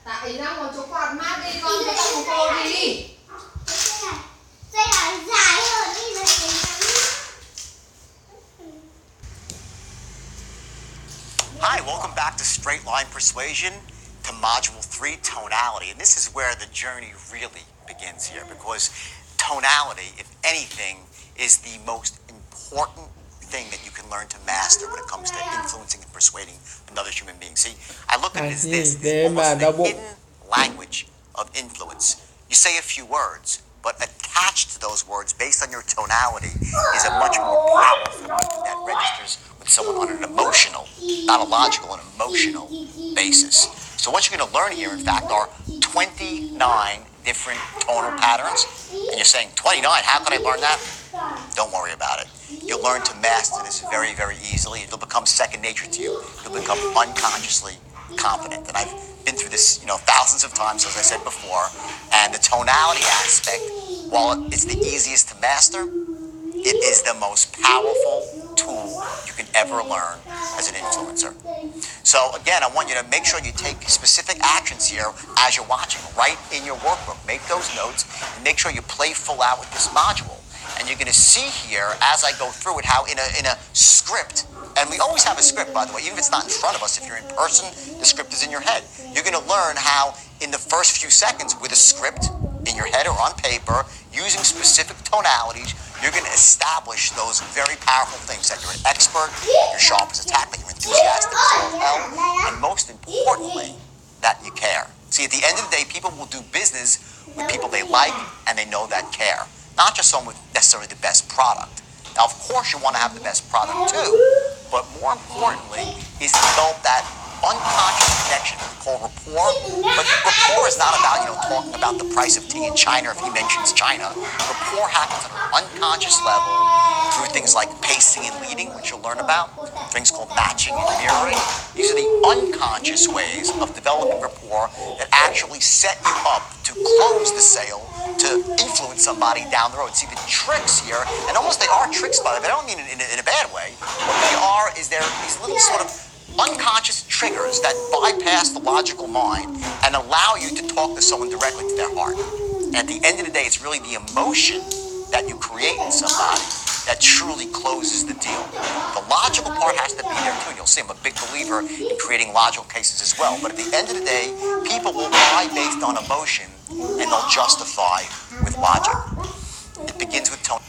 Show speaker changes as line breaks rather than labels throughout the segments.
Tại đang ngồi chỗ quạt mát đi con, cái tặng của cô đi.
Dây là dài hơn đi rồi thì
Hi, welcome back to Straight Line Persuasion, to Module 3, Tonality. And this is where the journey really begins here, because tonality, if anything, is the most important thing that you can learn to master when it comes to influencing and persuading another human being. See, I look at it as this almost the hidden language of influence. You say a few words, but attached to those words, based on your tonality, is a much more powerful weapon that registers with someone on an emotional, not a logical, an emotional basis. So what you're going to learn here, in fact, are 29 different tonal patterns. And you're saying, 29, how could I learn that? Don't worry about it. You'll learn to master this very, very easily. It'll become second nature to you. You'll become unconsciously confident. And I've been through this, thousands of times, as I said before. And the tonality aspect, while it's the easiest to master, it is the most powerful tool you can ever learn as an influencer. So again, I want you to make sure you take specific actions here as you're watching. Write in your workbook, make those notes, and make sure you play full out with this module. And you're going to see here, as I go through it, how in a script, and we always have a script, by the way, even if it's not in front of us, if you're in person, the script is in your head. You're going to learn how, in the first few seconds, with a script in your head or on paper, using specific tonalities, you're going to establish those very powerful things, that you're an expert, you're sharp as a tack, that you're enthusiastic as all hell, and most importantly, that you care. See, at the end of the day, people will do business with people they like and they know that care. Not just someone with necessarily the best product. Now, of course, you want to have the best product too, but more importantly is to develop that unconscious connection we call rapport. But rapport is not about, talking about the price of tea in China if he mentions China. Rapport happens on an unconscious level through things like pacing and leading, which you'll learn about, things called matching and mirroring. These are the unconscious ways of developing rapport that actually set you up to close the sale, to influence somebody down the road. See, the tricks here, and almost they are tricks, by the way, I don't mean it in a bad way. What they are is they're these little sort of unconscious triggers that bypass the logical mind and allow you to talk to someone directly to their heart. And at the end of the day, it's really the emotion that you create in somebody that truly closes the deal. The logical part has to be there too. You'll see I'm a big believer in creating logical cases as well. But at the end of the day, people will buy based on emotion and they'll justify with logic. It begins with tone.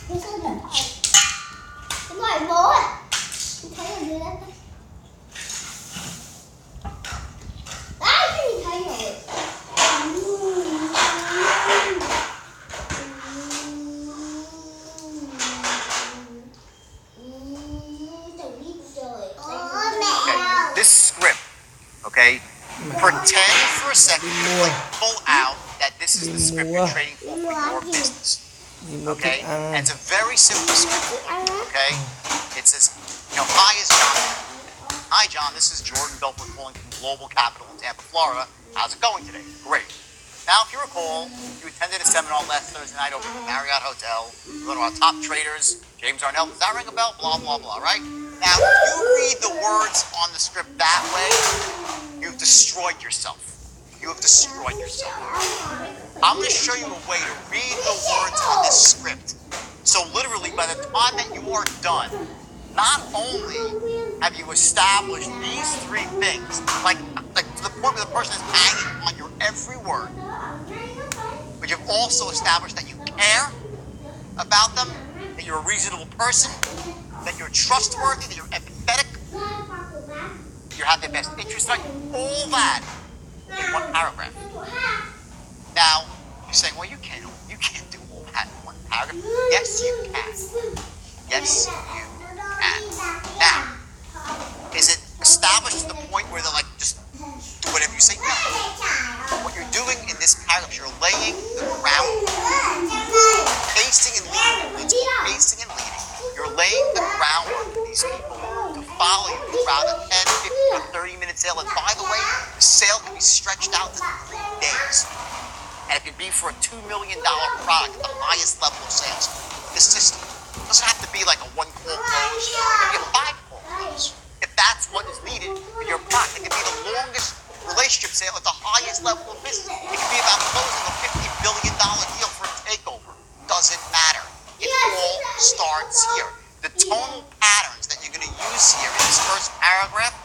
This script, okay? Pretend for a second, pull out that this is the script you're trading for your business. Okay? And it's a very simple script, okay? It says, hi, is John. Hi, John, this is Jordan Belfort calling from Global Capital in Tampa, Florida. How's it going today? Great. Now, if you recall, you attended a seminar last Thursday night over at the Marriott Hotel. One of our top traders, James Arnell. Does that ring a bell? Blah, blah, blah, right? Now, if you read the words on the script that way, you've destroyed yourself. You have destroyed yourself. I'm going to show you a way to read the words on this script. So literally, by the time that you are done, not only have you established these three things, like to the point where the person is hanging on your every word, but you've also established that you care about them, that you're a reasonable person, that you're trustworthy, that you're empathetic, you have their best interest in all that in one paragraph. Now, you're saying, well, you can't do all that in one paragraph. Yes, you can. Yes, you can. Now, is it established to the point where they're like, just do whatever you say? No. What you're doing in this paragraph, you're laying the groundwork. Pacing and leading. Pacing and leading. You're laying the groundwork for these people to follow you throughout a 10, 15, or 30-minute sale. And by the way, the sale can be stretched out to 3 days. And it could be for a $2 million product at the highest level of sales. This system doesn't have to be like a one-call close. It can be a 5-call close. If that's what is needed for your product, it can be the longest relationship sale at the highest level of business. It can be about closing a $50 billion deal for a takeover. Doesn't matter. It all starts here. The tonal patterns that you're going to use here in this first paragraph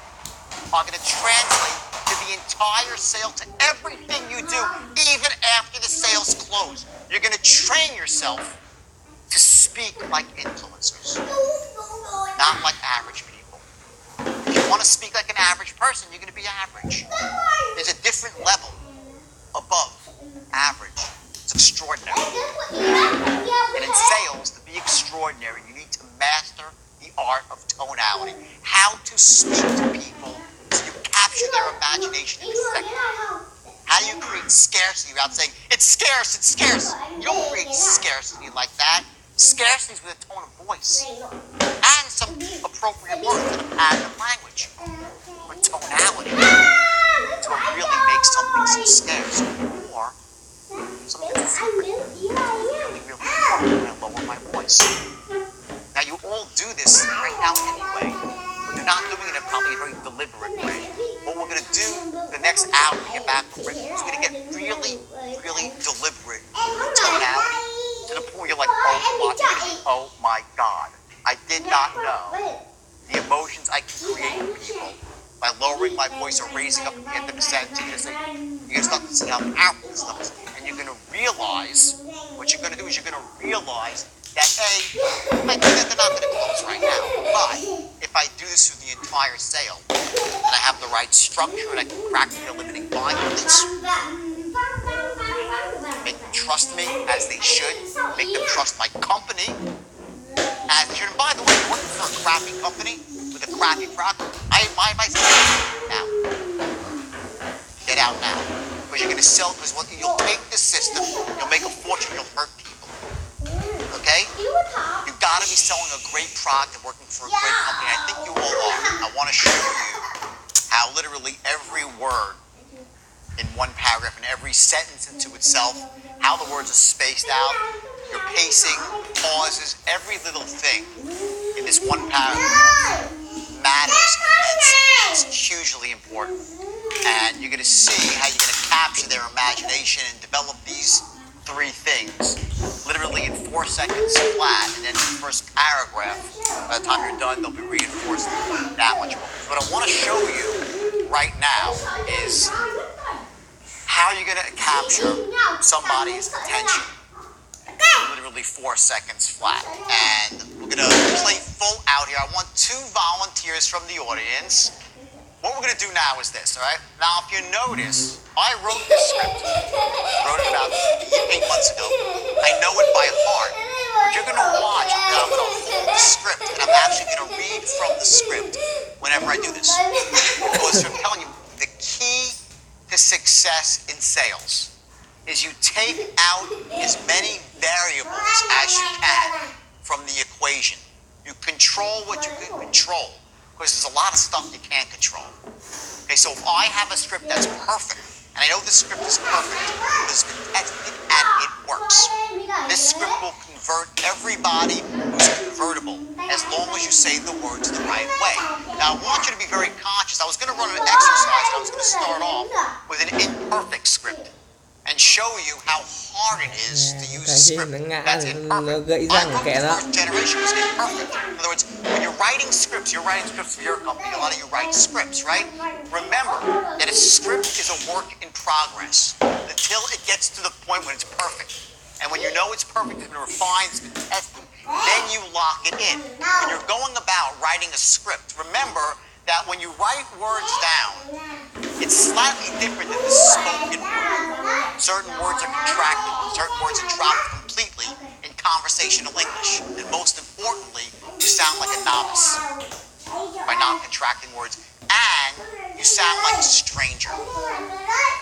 are going to translate to the entire sale, to everything you do, even after the sale's closed. You're going to train yourself to speak like influencers, not like average people. If you want to speak like an average person, you're going to be average. There's a different level above average. It's extraordinary. And in sales, to be extraordinary, you need to master the art of tonality. How to speak to people so you capture their imagination in a second. How do you create scarcity without saying, it's scarce, it's scarce? You don't create scarcity like that. Scarcity is with a tone of voice and some appropriate words and a pattern of language. But tonality to really make something so scarce or something that's really, really important. I'm going to lower my voice. Now you all do this right now anyway, but you're not doing it in probably a very deliberate way. What we're going to do the next hour we get back from break is we're going to get really, really deliberate with tonality to the point where you're like, oh my God, I did not know the emotions I can create in people by lowering my voice or raising up at the end of a sentence. You're going to start to see how powerful this stuff is. And you're going to realize, what you're going to do is you're going to realize that I think that they're not going to close right now. But if I do this through the entire sale, and I have the right structure, and I can crack the limiting bindings, make them trust me as they should, make them trust my company as they should. And by the way, working for a crappy company with a crappy product, my advice is now. Get out now. Because you're going to sell, because you'll take the system, you'll make a fortune, you'll hurt people. Okay? You've got to be selling a great product and working for a great company. I think you all are. I want to show you how literally every word in one paragraph and every sentence into itself, how the words are spaced out, your pacing, pauses, every little thing in this one paragraph matters immensely. It's hugely important. And you're going to see how you're going to capture their imagination and develop these three things literally in 4 seconds flat, and then in the first paragraph, by the time you're done, they'll be reinforced that much more. What I want to show you right now is how you're going to capture somebody's attention in literally 4 seconds flat. And we're going to play full out here. I want 2 volunteers from the audience. What we're going to do now is this, all right? Now, if you notice, I wrote this script. Wrote it about 8 months ago. I know it by heart. But you're going to watch, and I'm going to hold the script, and I'm actually going to read from the script whenever I do this. Because I'm telling you, the key to success in sales is you take out as many variables as you can from the equation. You control what you can control. Because there's a lot of stuff you can't control. Okay, so if I have a script that's perfect, and I know this script is perfect, because it's been tested and it works, this script will convert everybody who's convertible as long as you say the words the right way. Now, I want you to be very conscious. I was going to run an exercise, and I was going to start off with an imperfect script and show you how hard it is to use a script that's imperfect. I wrote the first generation was imperfect. In other words, when you're writing scripts for your company. A lot of you write scripts, right? Remember that a script is a work in progress until it gets to the point when it's perfect. And when you know it's perfect, it's been refined, it's been tested, then you lock it in. When you're going about writing a script, remember that when you write words down, it's slightly different than the spoken word. Certain words are contracted, certain words are dropped completely in conversational English. And most importantly, you sound like a novice by not contracting words, and you sound like a stranger.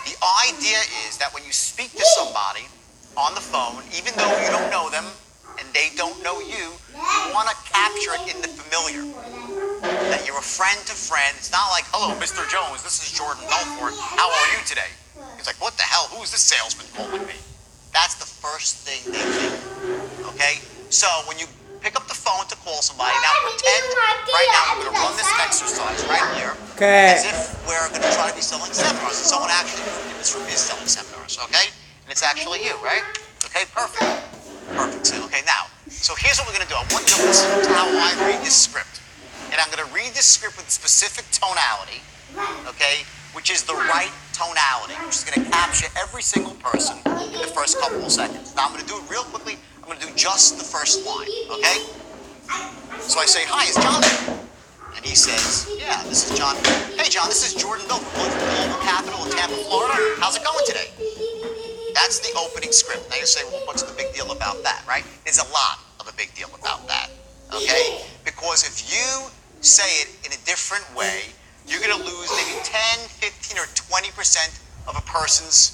The idea is that when you speak to somebody on the phone, even though you don't know them and they don't know you, you want to capture it in the familiar. That you're a friend to friend. It's not like, hello, Mr. Jones, this is Jordan Belfort. How are you today? He's like, what the hell? Who is this salesman calling me? That's the first thing they think. Okay? So when you pick up the phone to call somebody. Now pretend right now we're going to run this exercise right here as if we're going to try to be selling seminars. And someone actually in this room is selling seminars, okay? And it's actually you, right? Okay, perfect. Perfect. So, okay, now, so here's what we're going to do. I want you to listen to how I read this script. And I'm going to read this script with a specific tonality, okay, which is the right tonality, which is going to capture every single person in the first couple of seconds. Now, I'm going to do it real quickly. I'm going to do just the first line, okay? So I say, hi, is John there? And he says, yeah, this is John. Hey, John, this is Jordan Bill from Global Capital in Tampa, Florida. How's it going today? That's the opening script. Now you say, well, what's the big deal about that, right? There's a lot of a big deal about that, okay? Because if you say it in a different way, you're going to lose maybe 10, 15, or 20% of a person's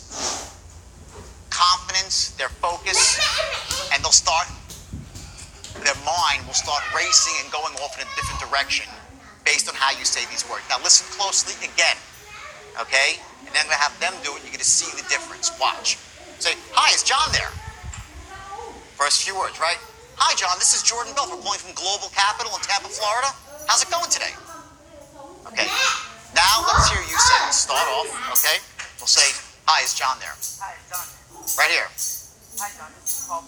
confidence, their focus, and their mind will start racing and going off in a different direction based on how you say these words. Now listen closely again, okay? And then I'm going to have them do it, and you're going to see the difference. Watch. Say, hi, is John there? First few words, right? Hi, John, this is Jordan Belfort calling from Global Capital in Tampa, Florida. How's it going today? Okay. Now let's hear you say it. Start off, okay? We'll say, hi, is John there?
Hi, John.
Right here.
Hi, John. This is Paul.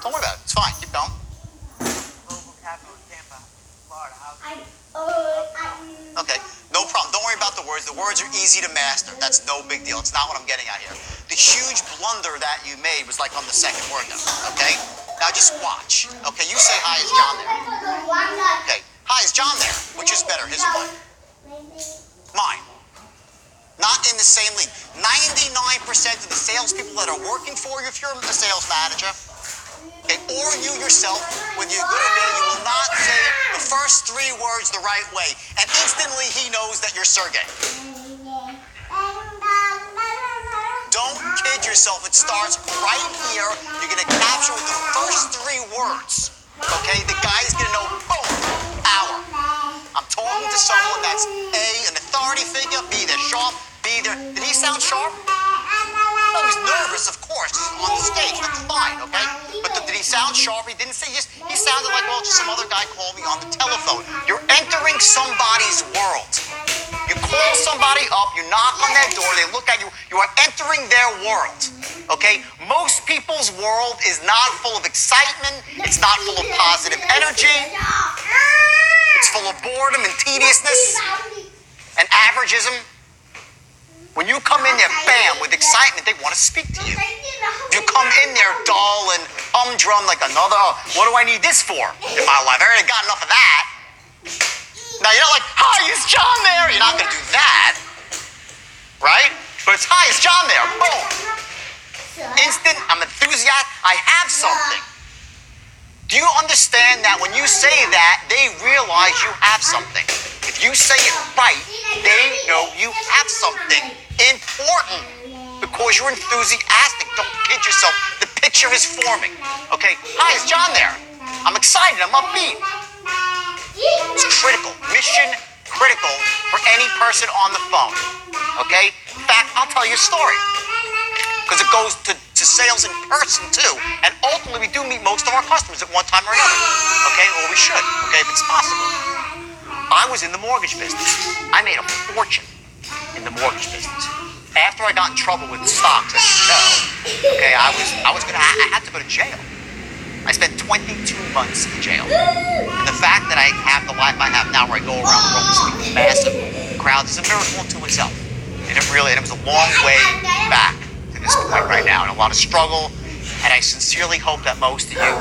Don't worry about it. It's fine. Keep going.
Global Capital in Tampa, Florida.
Okay. No problem. Don't worry about the words. The words are easy to master. That's no big deal. It's not what I'm getting at here. The huge blunder that you made was like on the second word though, okay? Now just watch. Okay, you say, hi, is John there? Okay. Hi, is John there? Which is better, his or mine? Mine. Not in the same league. 99% of the salespeople that are working for you, if you're a sales manager, okay, or you yourself, whether you're good or bad, you will not say the first three words the right way. And instantly he knows that you're Sergey. Don't kid yourself. It starts right here. You're going to capture with the first three words. Okay? The guy's going to know, boom, power. I'm talking to someone that's A, an authority figure, B, they're sharp, B, they're... Did he sound sharp? No, he's nervous, of course, on the stage. That's fine, okay? But did he sound sharp? He didn't say, he sounded like, well, just some other guy called me on the telephone. You're entering somebody's world. You call somebody up, you knock on their door, they look at you, you are entering their world, okay? Most people's world is not full of excitement, it's not full of positive energy, it's full of boredom and tediousness and averageism. When you come in there, bam, with excitement, they want to speak to you. If you come in there dull and humdrum like another, what do I need this for in my life? I already got enough of that. Now, you're not like, hi, is John there? You're not going to do that, right? But it's, hi, is John there? Boom. Instant, I'm enthusiastic, I have something. Do you understand that when you say that, they realize you have something? If you say it right, they know you have something important because you're enthusiastic. Don't kid yourself. The picture is forming. Okay, hi, is John there? I'm excited, I'm upbeat. It's critical, mission critical for any person on the phone, okay? In fact, I'll tell you a story, because it goes to sales in person too, and ultimately we do meet most of our customers at one time or another, okay? Or we should, okay, if it's possible. I was in the mortgage business. I made a fortune in the mortgage business. After I got in trouble with stocks, as you know, okay, I had to go to jail. I spent 22 months in jail. And the fact that I have the life I have now where I go around the world and speak to massive crowds is a miracle unto itself. And it was a long way back to this point right now, and a lot of struggle. And I sincerely hope that most of you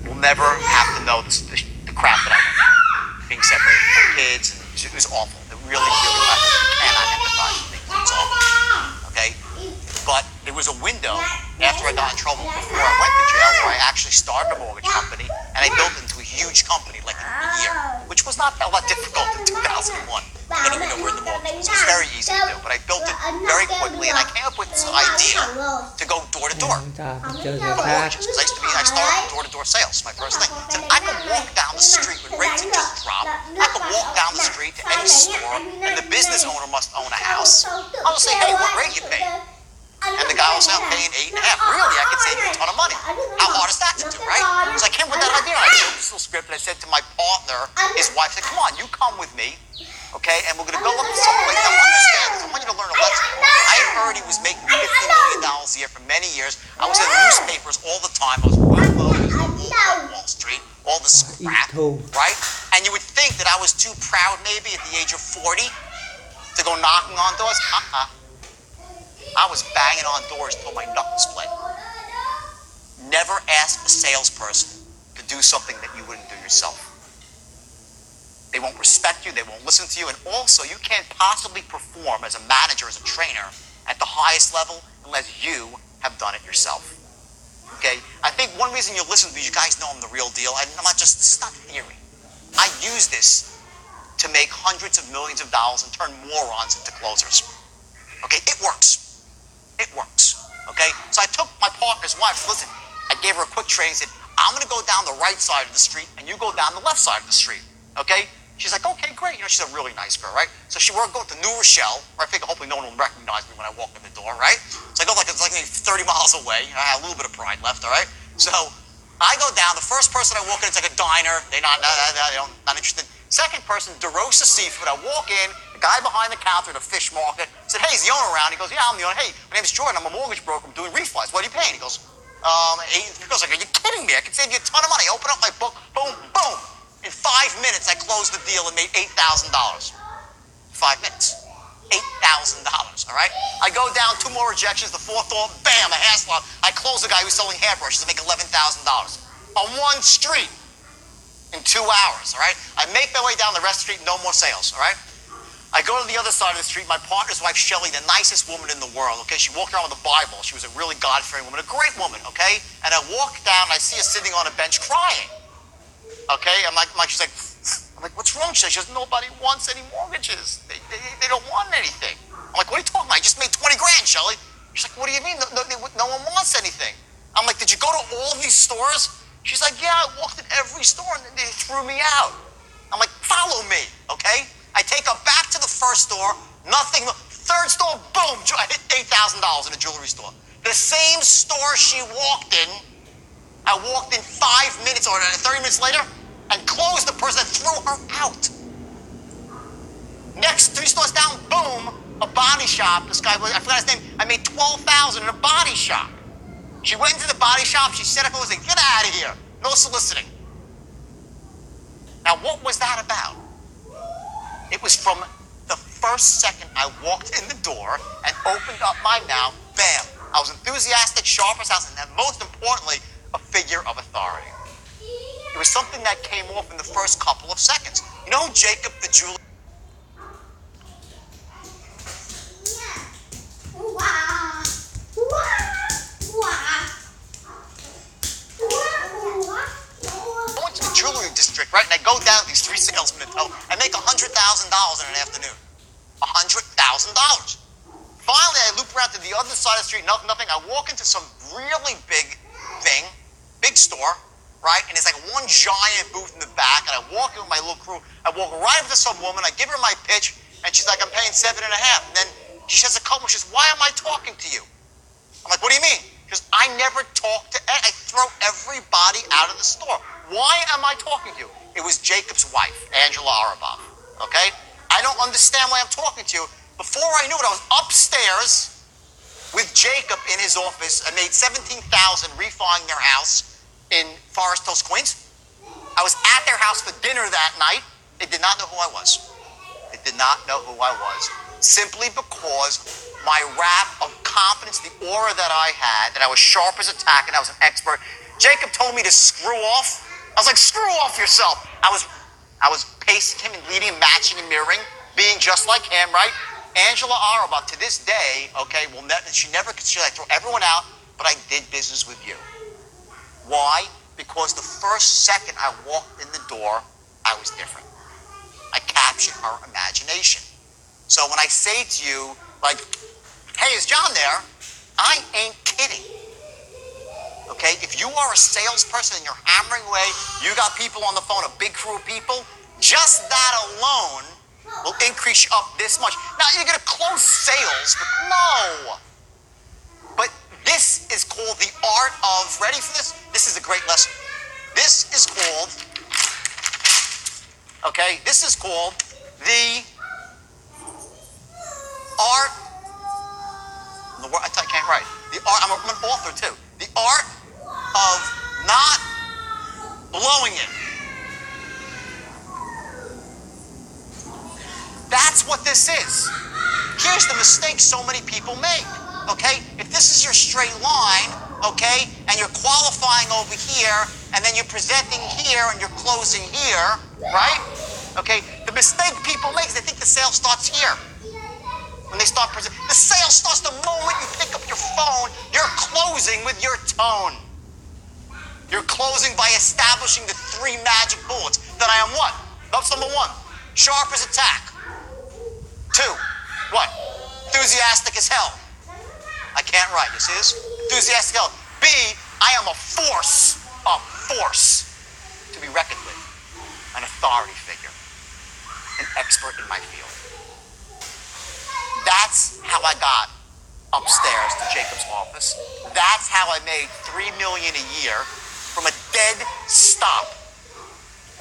will never have to know the crap that I went through. Being separated from my kids, it was awful. It really, really, I hope you cannot empathize with things. It's awful. Okay? But there was a window after I got in trouble before I went to jail where I actually started a mortgage company, and I built it into a huge company like in a year, which was not that difficult in 2001. Getting me nowhere in the mortgage business was very easy to do, but I built it very quickly, and I came up with this idea to go door to door for mortgages. I started door-to-door sales, my first thing. I said, I could walk down the street when rates had just dropped. I could walk down the street to any store, and the business owner must own a house. I'll say, hey, what rate you pay? And the guy will say, I'm paying 8.5. Really? I could save you a ton of money. How hard is that to do, right? So I came with that idea. I wrote this little script and I said to my partner, his wife, I said, come on, you come with me, okay? And we're going to go up to some place. Now understand this. I want you to learn a lesson. I had heard he was making $50 million a year for many years. I was in the newspapers all the time. I was well-known on Wall Street, all the scrap, right? And you would think that I was too proud maybe at the age of 40 to go knocking on doors. I was banging on doors till my knuckles split. Never ask a salesperson to do something that you wouldn't do yourself. They won't respect you, they won't listen to you, and also you can't possibly perform as a manager, as a trainer, at the highest level unless you have done it yourself. Okay? I think one reason you listen to me, you guys know I'm the real deal. I'm not just, this is not theory. I use this to make hundreds of millions of dollars and turn morons into closers. Okay? It works. It works, okay? So I took my partner's wife, listen, I gave her a quick training, said, I'm gonna go down the right side of the street and you go down the left side of the street, okay? She's like, okay, great. You know, she's a really nice girl, right? So we're going to New Rochelle, where I figure hopefully no one will recognize me when I walk in the door, right? So I go it's like maybe 30 miles away. I have a little bit of pride left, all right? So I go down, the first person I walk in, it's like a diner. They're not interested. Second person, DeRosa Seafood. I walk in, the guy behind the counter at a fish market said, hey, is the owner around? He goes, yeah, I'm the owner. Hey, my name's Jordan. I'm a mortgage broker. I'm doing refis. What are you paying? He goes, he goes, like, are you kidding me? I can save you a ton of money. Open up my book. Boom, boom. In 5 minutes, I closed the deal and made $8,000. 5 minutes. $8,000, all right? I go down, 2 more rejections. The fourth door, bam, a hair salon. I close the guy who's selling hairbrushes to make $11,000 on one street. In 2 hours, all right? I make my way down the rest of the street, no more sales, all right? I go to the other side of the street. My partner's wife, Shelly, the nicest woman in the world, okay? She walked around with a Bible. She was a really God-fearing woman, a great woman, okay? And I walk down, and I see her sitting on a bench crying, okay? She's like, what's wrong? She says, nobody wants any mortgages. They don't want anything. I'm like, what are you talking about? I just made 20 grand, Shelly. She's like, what do you mean? No one wants anything. I'm like, did you go to all of these stores? She's like, yeah, I walked in every store and they threw me out. I'm like, follow me, okay? I take her back to the first store, nothing. Third store, boom, I hit $8,000 in a jewelry store. The same store she walked in, I walked in 5 minutes or 30 minutes later and closed the person that threw her out. Next, 3 stores down, boom, a body shop. This guy, I forgot his name, I made $12,000 in a body shop. She went into the body shop, she set up and was like, get out of here. No soliciting. Now, what was that about? It was from the first second I walked in the door and opened up my mouth, bam. I was enthusiastic, sharp as house, and then most importantly, a figure of authority. It was something that came off in the first couple of seconds. You know who Jacob the jeweler? Jewelry district, right? And I go down to these 3 salesmen and tell them, I make $100,000 in an afternoon. $100,000. Finally, I loop around to the other side of the street, nothing. I walk into some really big thing, big store, right? And it's like one giant booth in the back, and I walk in with my little crew. I walk right up to some woman, I give her my pitch, and she's like, I'm paying 7.5. And then she says a couple, she says, why am I talking to you? I'm like, what do you mean? Because I never talk to, I throw everybody out of the store. Why am I talking to you? It was Jacob's wife, Angela Arabov, okay? I don't understand why I'm talking to you. Before I knew it, I was upstairs with Jacob in his office. I made $17,000 refining their house in Forest Hills, Queens. I was at their house for dinner that night. They did not know who I was. They did not know who I was, simply because my rap of confidence, the aura that I had, that I was sharp as a tack and I was an expert. Jacob told me to screw off. I was like, screw off yourself. I was pacing him and leading and matching and mirroring, being just like him, right? Angela Arabov, to this day, okay, she like throw everyone out, but I did business with you. Why? Because the first second I walked in the door, I was different. I captured her imagination. So when I say to you, like, hey, is John there? I ain't kidding. Okay, if you are a salesperson and you're hammering away, you got people on the phone, a big crew of people, just that alone will increase you up this much. Now, you're going to close sales, but no. is called the art of, ready for this? This is a great lesson. This is called, okay, this is called the art, I can't write. The art, I'm an author too. The art of not blowing it. That's what this is. Here's the mistake so many people make, okay? If this is your straight line, okay, and you're qualifying over here, and then you're presenting here, and you're closing here, right? Okay, the mistake people make is they think the sale starts here. When they start presenting, the sale starts the moment you pick up your phone. You're closing with your tone. You're closing by establishing the 3 magic bullets. That I am what? That's number 1. Sharp as a tack. 2. What? Enthusiastic as hell. I can't write. You see this? Enthusiastic as hell. B. I am a force to be reckoned with. An authority figure. An expert in my field. That's how I got upstairs to Jacob's office. That's how I made $3 million a year from a dead stop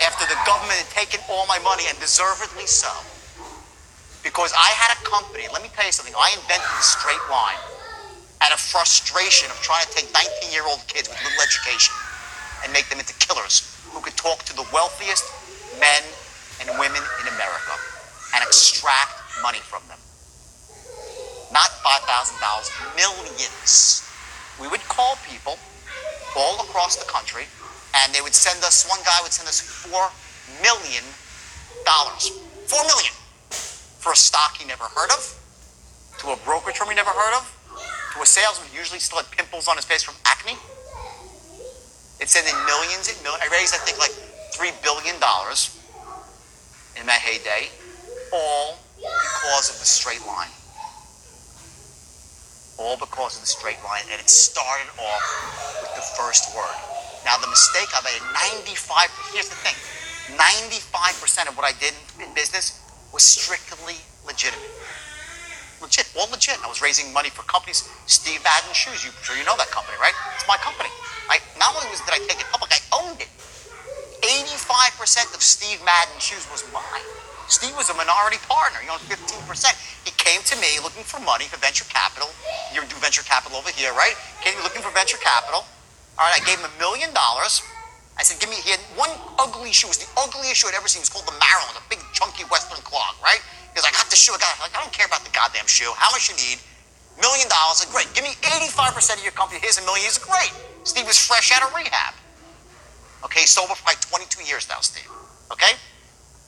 after the government had taken all my money, and deservedly so. Because I had a company, let me tell you something, I invented the straight line out of frustration of trying to take 19-year-old kids with little education and make them into killers who could talk to the wealthiest men and women in America and extract money from them. Not $5,000, millions. We would call people all across the country, and they would send us, one guy would send us $4 million. $4 million. For a stock he never heard of, to a brokerage firm he never heard of, to a salesman who usually still had pimples on his face from acne. It sent in millions and millions. I raised, I think, like $3 billion in my heyday, all because of the straight line. All because of the straight line, and it started off with the first word. Now, the mistake I've made, here's the thing, 95% of what I did in business was strictly legitimate. Legit, all legit. I was raising money for companies. Steve Madden Shoes, I'm sure you know that company, right? It's my company. Not only did I take it public, I owned it. 85% of Steve Madden Shoes was mine. Steve was a minority partner, 15%. He came to me looking for money for venture capital. You do venture capital over here, right? Came looking for venture capital. All right, I gave him $1 million. I said, he had one ugly shoe. It was the ugliest shoe I'd ever seen. It was called the Maryland, a big, chunky Western clog, right? He goes, I got the shoe. I don't care about the goddamn shoe. How much you need? $1 million. I said, great. Give me 85% of your company. Here's $1 million. He said, great. Steve was fresh out of rehab. Okay, sober for like 22 years now, Steve. Okay?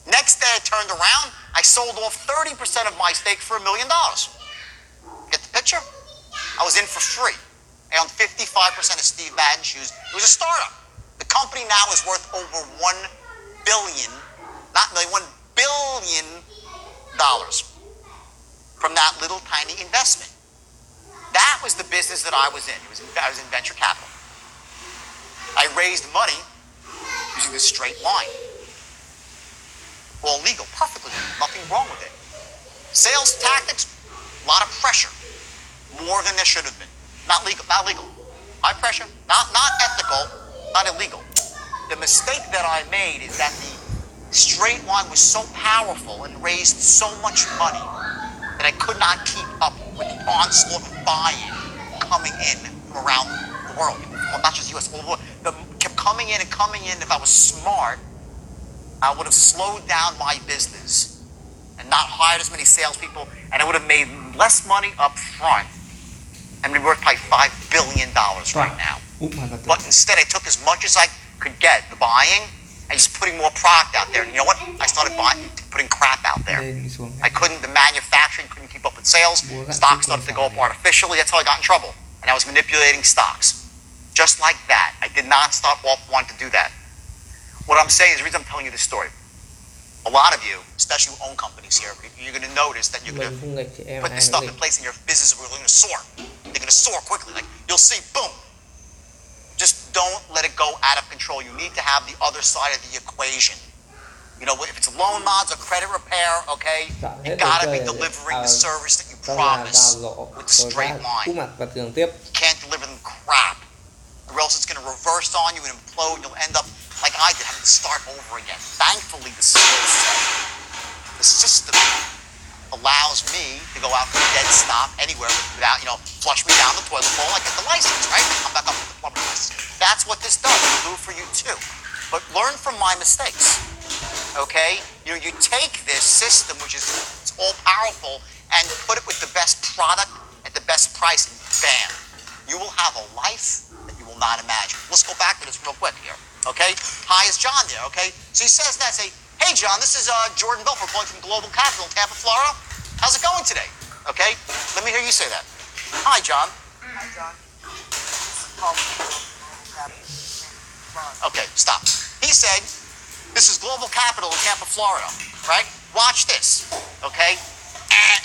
Next day I turned around, I sold off 30% of my stake for $1 million. Get the picture? I was in for free. I owned 55% of Steve Madden Shoes. It was a startup. The company now is worth over $1 billion, not million, $1 billion from that little tiny investment. That was the business that I was in. I was in venture capital. I raised money using the straight line. All legal, perfectly legal, nothing wrong with it. Sales tactics, a lot of pressure, more than there should have been. Not legal. High pressure, not ethical, not illegal. The mistake that I made is that the straight line was so powerful and raised so much money that I could not keep up with the onslaught of buying coming in from around the world. Well, not just U.S., all over. They kept coming in and coming in. If I was smart, I would have slowed down my business and not hired as many salespeople, and I would have made less money up front and be worth probably $5 billion right now. But instead, I took as much as I could get, the buying, and just putting more product out there. And you know what? I started putting crap out there. The manufacturing couldn't keep up with sales. Stocks started to go up artificially. That's how I got in trouble. And I was manipulating stocks. Just like that. I did not start off wanting to do that. What I'm saying is, the reason I'm telling you this story, a lot of you, especially who own companies here, you're going to notice that you're going to put this stuff in place and your business is going to soar. They're going to soar quickly. Like, you'll see, boom. Just don't let it go out of control. You need to have the other side of the equation. If it's loan mods or credit repair, okay, you got to be delivering the service that you promise with the straight line. You can't deliver them burst on you and implode. You'll end up like I did, having to start over again. Thankfully, the system allows me to go out to a dead stop anywhere without, flush me down the toilet bowl. I get the license, right? I'm back up with the plumber license. That's what this does. It'll do it for you too. But learn from my mistakes, okay? You take this system, which is it's all powerful, and put it with the best product at the best price, and bam, you will have a life that you will not imagine. Let's go back to this real quick here, okay? Hi, is John there, okay? So he says that, hey, John, this is Jordan Belfort calling from Global Capital in Tampa, Florida. How's it going today? Okay? Let me hear you say that. Hi, John.
Hi, John. This is Paul from Global Capital, Florida.
Okay, stop. He said, this is Global Capital in Tampa, Florida, right? Watch this, okay?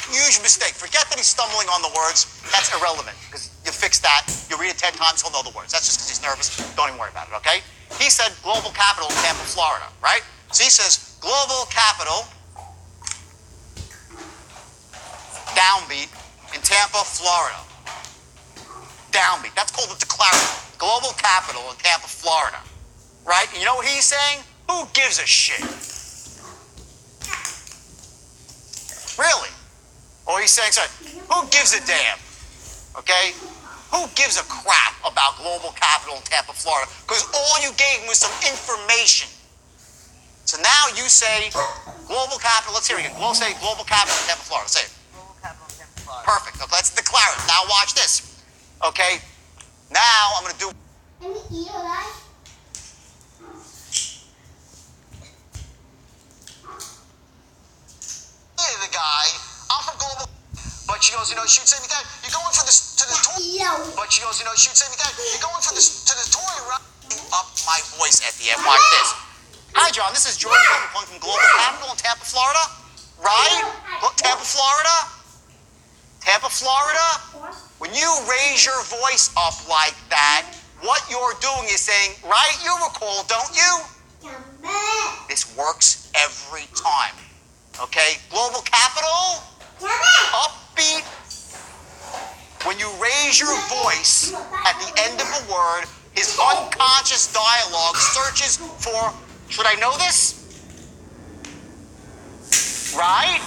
Huge mistake. Forget that he's stumbling on the words. That's irrelevant, because you fix that. You read it 10 times, he'll know the words. That's just because he's nervous. Don't even worry about it, okay? He said Global Capital in Tampa, Florida, right? So he says Global Capital, downbeat, in Tampa, Florida. Downbeat. That's called a declarative. Global Capital in Tampa, Florida. Right? And you know what he's saying? Who gives a shit? Really? Or he's saying, sorry, who gives a damn? Okay? Who gives a crap about Global Capital in Tampa, Florida? Because all you gave was some information. So now you say Global Capital, let's hear it again. Say Global Capital in Tampa, Florida. Say it.
Global Capital in Tampa, Florida.
Perfect. Okay, let's declare it. Now watch this. Okay? Now I'm going to do...
Let me eat all right.
The guy, I'm from Global... But she goes, she'd say to me, Dad, you're going for this to the toy. But she goes, she'd say to me, Dad, you're going for this to the toy, right? Up my voice at the end. Watch this. Hi, John. This is Jordan calling from Global Capital in Tampa, Florida. Right? Tampa, Florida. Tampa, Florida. When you raise your voice up like that, what you're doing is saying, right? You recall, don't you? This works every time. Okay? Global Capital. Upbeat. When you raise your voice at the end of a word, his unconscious dialogue searches for, should I know this? Right?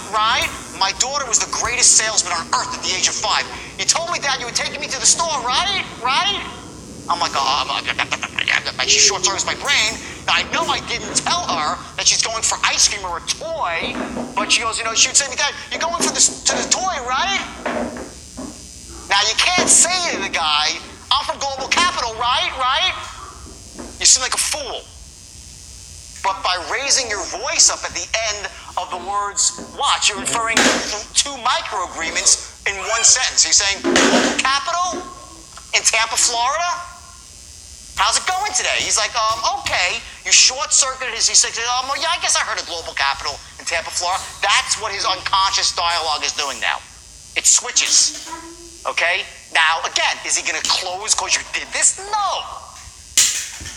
My daughter was the greatest salesman on earth at the age of 5. You told me, Dad, you were taking me to the store, right? I'm like, she short circuits my brain. I know I didn't tell her that she's going for ice cream or a toy, but she goes, she would say to me, Dad, you're going for this to the toy, right? Now, you can't say to the guy, I'm from Global Capital, right? You seem like a fool. But by raising your voice up at the end of the words, watch, you're inferring two micro-agreements in one sentence. You're saying, Global Capital in Tampa, Florida? How's it going today? He's like, okay. You short-circuited his, he said, well, yeah, I guess I heard of Global Capital in Tampa, Florida. That's what his unconscious dialogue is doing now. It switches, okay? Now, again, is he going to close because you did this? No.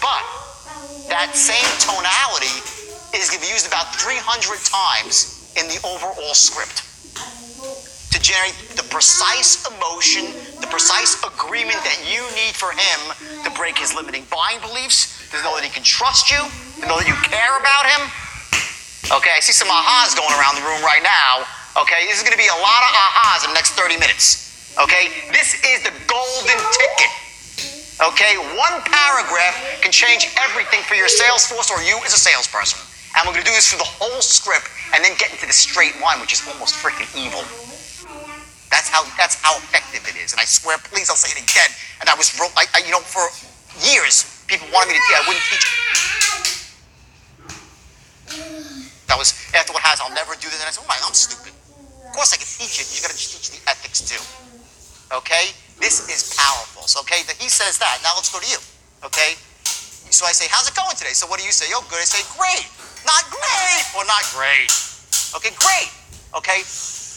But that same tonality is going to be used about 300 times in the overall script to generate the precise emotion, the precise agreement that you need for him to break his limiting buying beliefs, to know that he can trust you, to know that you care about him. Okay, I see some ahas going around the room right now. Okay, this is going to be a lot of ahas in the next 30 minutes. Okay, this is the golden ticket. Okay, one paragraph can change everything for your sales force or you as a salesperson. And we're going to do this through the whole script and then get into the straight line, which is almost freaking evil. That's how effective it is. And I swear, please, I'll say it again. And I was, for years, people wanted me to teach. I wouldn't teach. That was, after what has, I'll never do this. And I said, I'm stupid. Of course I can teach it. You got to teach the ethics too. Okay? This is powerful. So, okay, he says that. Now let's go to you. Okay? So I say, how's it going today? So what do you say? Oh, good. I say, great. Not great. Or not great. Okay, great. Okay?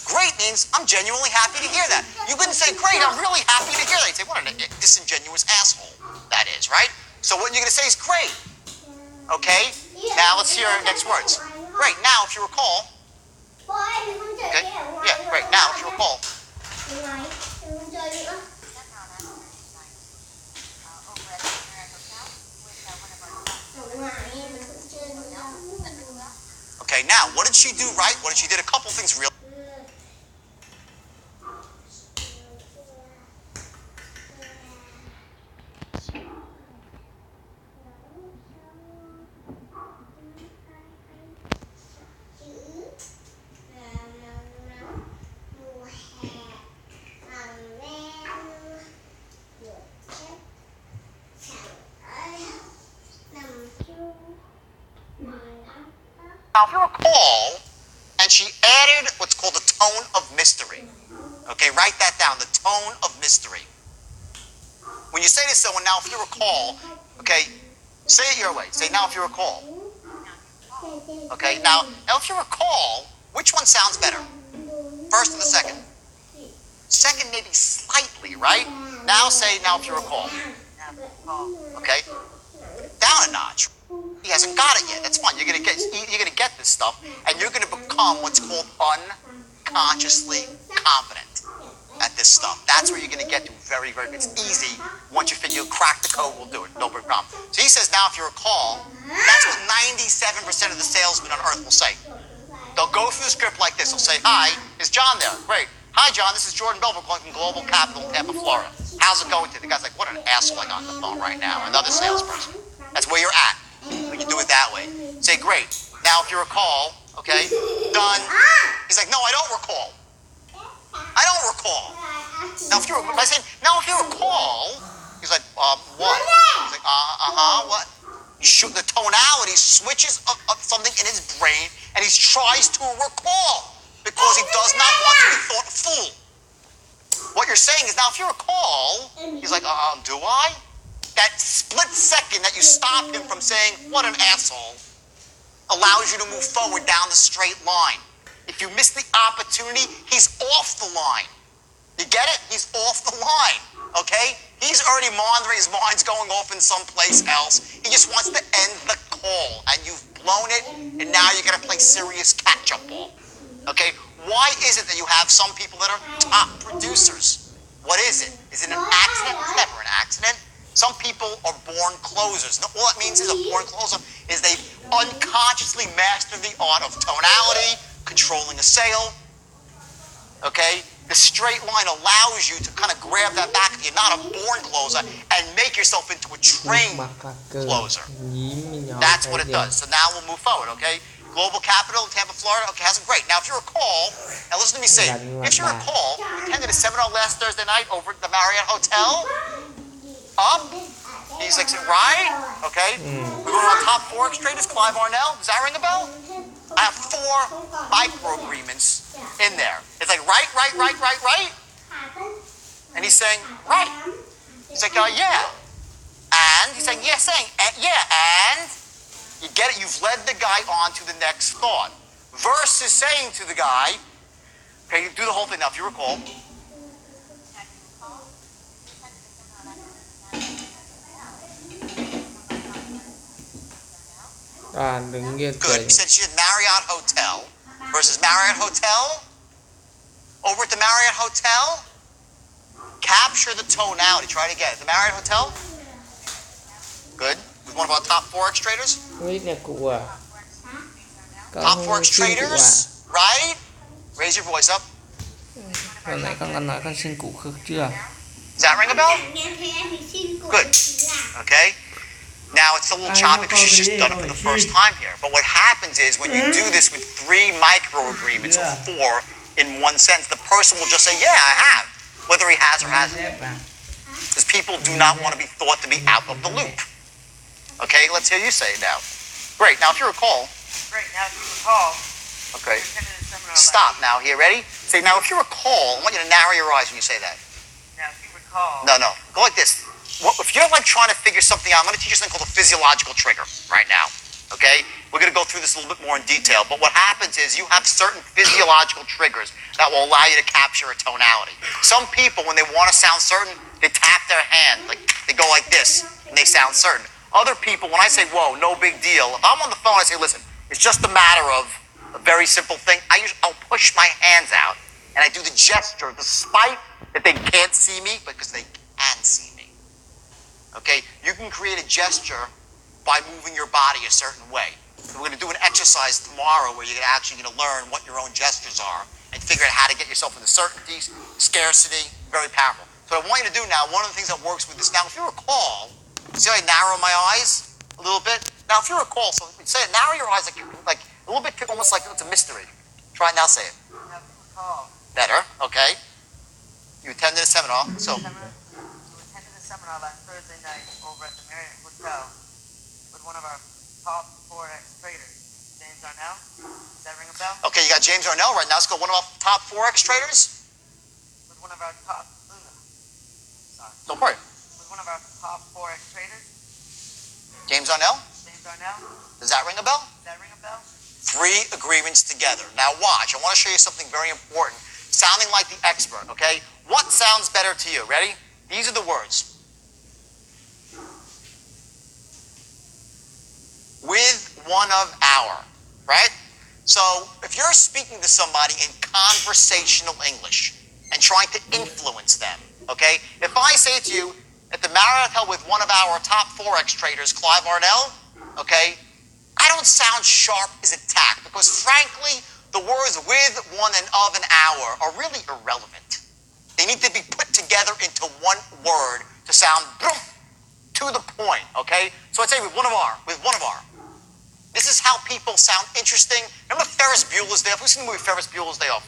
Great means I'm genuinely happy to hear that. You couldn't say, great, I'm really happy to hear that. You'd say, what a disingenuous asshole that is, right? So what you're going to say is great. Okay? Now let's hear our next words. Great. Now, if you recall. Okay? Yeah, great. Now, if you recall. Okay, now, what did she do right? What did she did? A couple things real. Now, if you recall, and she added what's called the tone of mystery. Okay, write that down, the tone of mystery. When you say to someone, now, if you recall, okay, say it your way. Say, now, if you recall. Okay, now if you recall, which one sounds better? First or the second? Second, maybe slightly, right? Now say, now, if you recall. Okay, down a notch. He hasn't got it yet. That's fine. You're gonna get this stuff, and you're gonna become what's called unconsciously competent at this stuff. That's where you're gonna get to very, very. It's easy once you figure you crack the code. We'll do it. No big problem. So he says, now, if you recall, that's what 97% of the salesmen on earth will say. They'll go through the script like this. They'll say, "Hi, is John there? Great. Hi, John. This is Jordan Belver calling from Global Capital in Tampa, Florida. How's it going today?" The guy's like, "What an asshole I got on the phone right now." Another salesperson. That's where you're at. We can do it that way. Say, "Great. Now, if you recall, okay, done." He's like, "No, I don't recall. I don't recall." Now, if I say, "Now, if you recall," he's like, "What?" He's like, what? The tonality switches up something in his brain, and he tries to recall because he does not want to be thought a fool. What you're saying is, now, if you recall, he's like, "Do I?" That split second that you stop him from saying, "What an asshole," allows you to move forward down the straight line. If you miss the opportunity, he's off the line. You get it? He's off the line, okay? He's already monitoring, his mind's going off in someplace else. He just wants to end the call, and you've blown it, and now you're going to play serious catch-up ball, okay? Why is it that you have some people that are top producers? What is it? Is it an accident? It's never an accident. Some people are born closers. All that means is a born closer is they unconsciously master the art of tonality, controlling a sale, okay? The straight line allows you to kind of grab that back. You're not a born closer and make yourself into a trained closer. That's what it does. So now we'll move forward, okay? Global Capital, Tampa, Florida. Okay, that's great. Now, if you recall, now listen to me say, if you recall, we attended a seminar last Thursday night over at the Marriott Hotel. Up. He's like, right? Okay. We were on top 4 traders, Clive Arnell. Does that ring a bell? I have 4 micro agreements in there. It's like, right. And he's saying, right. He's like, yeah. And he's saying, yeah, and you get it, you've led the guy on to the next thought. Versus saying to the guy, okay, you do the whole thing now, if you recall. Good. He said she's at Marriott Hotel versus Marriott Hotel. Over at the Marriott Hotel, capture the tonality. Try it again. The Marriott Hotel. Good. With one of our top Forex traders. Top Forex traders, right? Raise your voice up.
Con nói con xin cụ chưa?
Does that ring a bell? Good. Okay. Now, it's a little choppy because she's just done it for the first time here. But what happens is when you do this with 3 micro agreements or 4 in one sentence, the person will just say, yeah, I have, whether he has or hasn't. Because people do not want to be thought to be out of the loop. Okay, let's hear you say it now. Great. Now, if you recall.
Great. Now, if you recall.
Okay. Stop now here. Ready? Say, now, if you recall, I want you to narrow your eyes when you say that.
Now, if you recall.
No. Go like this. If you're like trying to figure something out, I'm going to teach you something called a physiological trigger right now, okay? We're going to go through this a little bit more in detail, but what happens is you have certain physiological triggers that will allow you to capture a tonality. Some people, when they want to sound certain, they tap their hand, like they go like this, and they sound certain. Other people, when I say, whoa, no big deal, if I'm on the phone, I say, listen, it's just a matter of a very simple thing. I'll push my hands out, and I do the gesture, despite that they can't see me, because they can see me. Okay, you can create a gesture by moving your body a certain way. So we're going to do an exercise tomorrow where you're actually going to learn what your own gestures are and figure out how to get yourself into certainty, scarcity, very powerful. So what I want you to do now, one of the things that works with this, now if you recall, see how I narrow my eyes a little bit? Now if you recall, so say it, narrow your eyes like a little bit, almost like it's a mystery. Try it now, say it. Better, okay. You attended a seminar, so.
We attended a seminar last Thursday night over at the Marriott Hotel with one of our top Forex traders, James Arnell. Does that ring a bell?
Okay, you got James Arnell right now. Let's go. One of our top Forex traders.
With one of our top,
Don't worry.
with one of our top Forex traders,
James Arnell.
James Arnell.
Does that ring a bell?
Does that ring a bell?
3 agreements together. Now watch. I want to show you something very important. Sounding like the expert, okay? What sounds better to you? Ready? These are the words. With one of our, right? So if you're speaking to somebody in conversational English and trying to influence them, okay? If I say to you, at the Marriott Hotel with one of our top Forex traders, Clive Arnell, okay? I don't sound sharp as a tack because frankly, the words with, one, and of, and our are really irrelevant. They need to be put together into one word to sound to the point, okay? So I'd say with one of our. This is how people sound interesting. Remember Ferris Bueller's Day Off? Who's seen the movie Ferris Bueller's Day Off?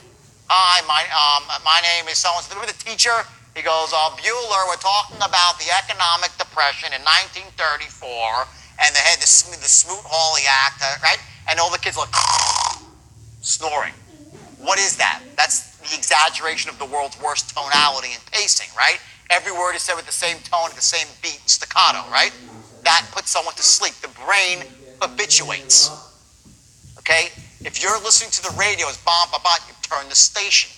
Hi, my name is so-and-so. Remember the teacher? He goes, Bueller, we're talking about the economic depression in 1934, and they had the Smoot-Hawley Act, right? And all the kids are like, snoring. What is that? That's the exaggeration of the world's worst tonality and pacing, right? Every word is said with the same tone, the same beat, staccato, right? That puts someone to sleep. The brain habituates. Okay? If you're listening to the radio, it's bom, bom, bom, you turn the station.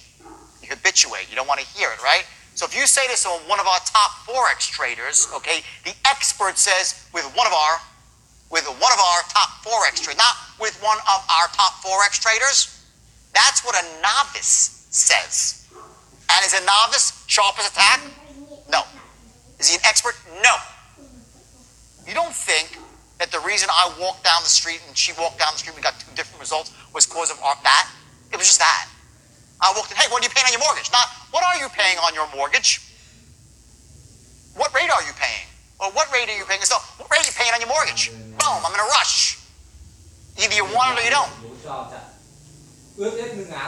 You habituate. You don't want to hear it, right? So if you say this to one of our top Forex traders, okay, the expert says with one of our top Forex traders, not with one of our top Forex traders. That's what a novice says. And is a novice sharp as a tack? No. Is he an expert? No. You don't think that the reason I walked down the street and she walked down the street, we got 2 different results, was because of that? It was just that. I walked in, hey, what are you paying on your mortgage? Not, what are you paying on your mortgage? What rate are you paying? Or what rate are you paying? So, what rate are you paying on your mortgage? Boom, I'm in a rush. Either you want it or you don't.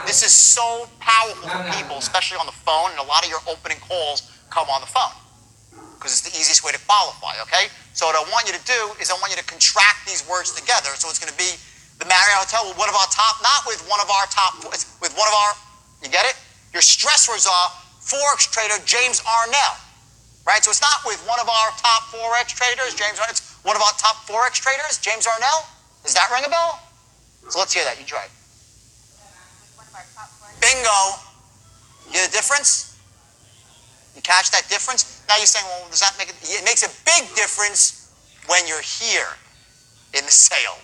This is so powerful for people, especially on the phone, and a lot of your opening calls come on the phone because it's the easiest way to qualify, okay? So what I want you to do is I want you to contract these words together. So it's going to be the Marriott Hotel with one of our top, not with one of our top, with one of our, you get it? Your stress words are Forex trader James Arnell, right? So it's not with one of our top Forex traders, James Arnell. It's one of our top Forex traders, James Arnell. Does that ring a bell? So let's hear that. You try it. Bingo. You get a difference? You catch that difference? Now you're saying, well, does that make it? It makes a big difference when you're here in the sale.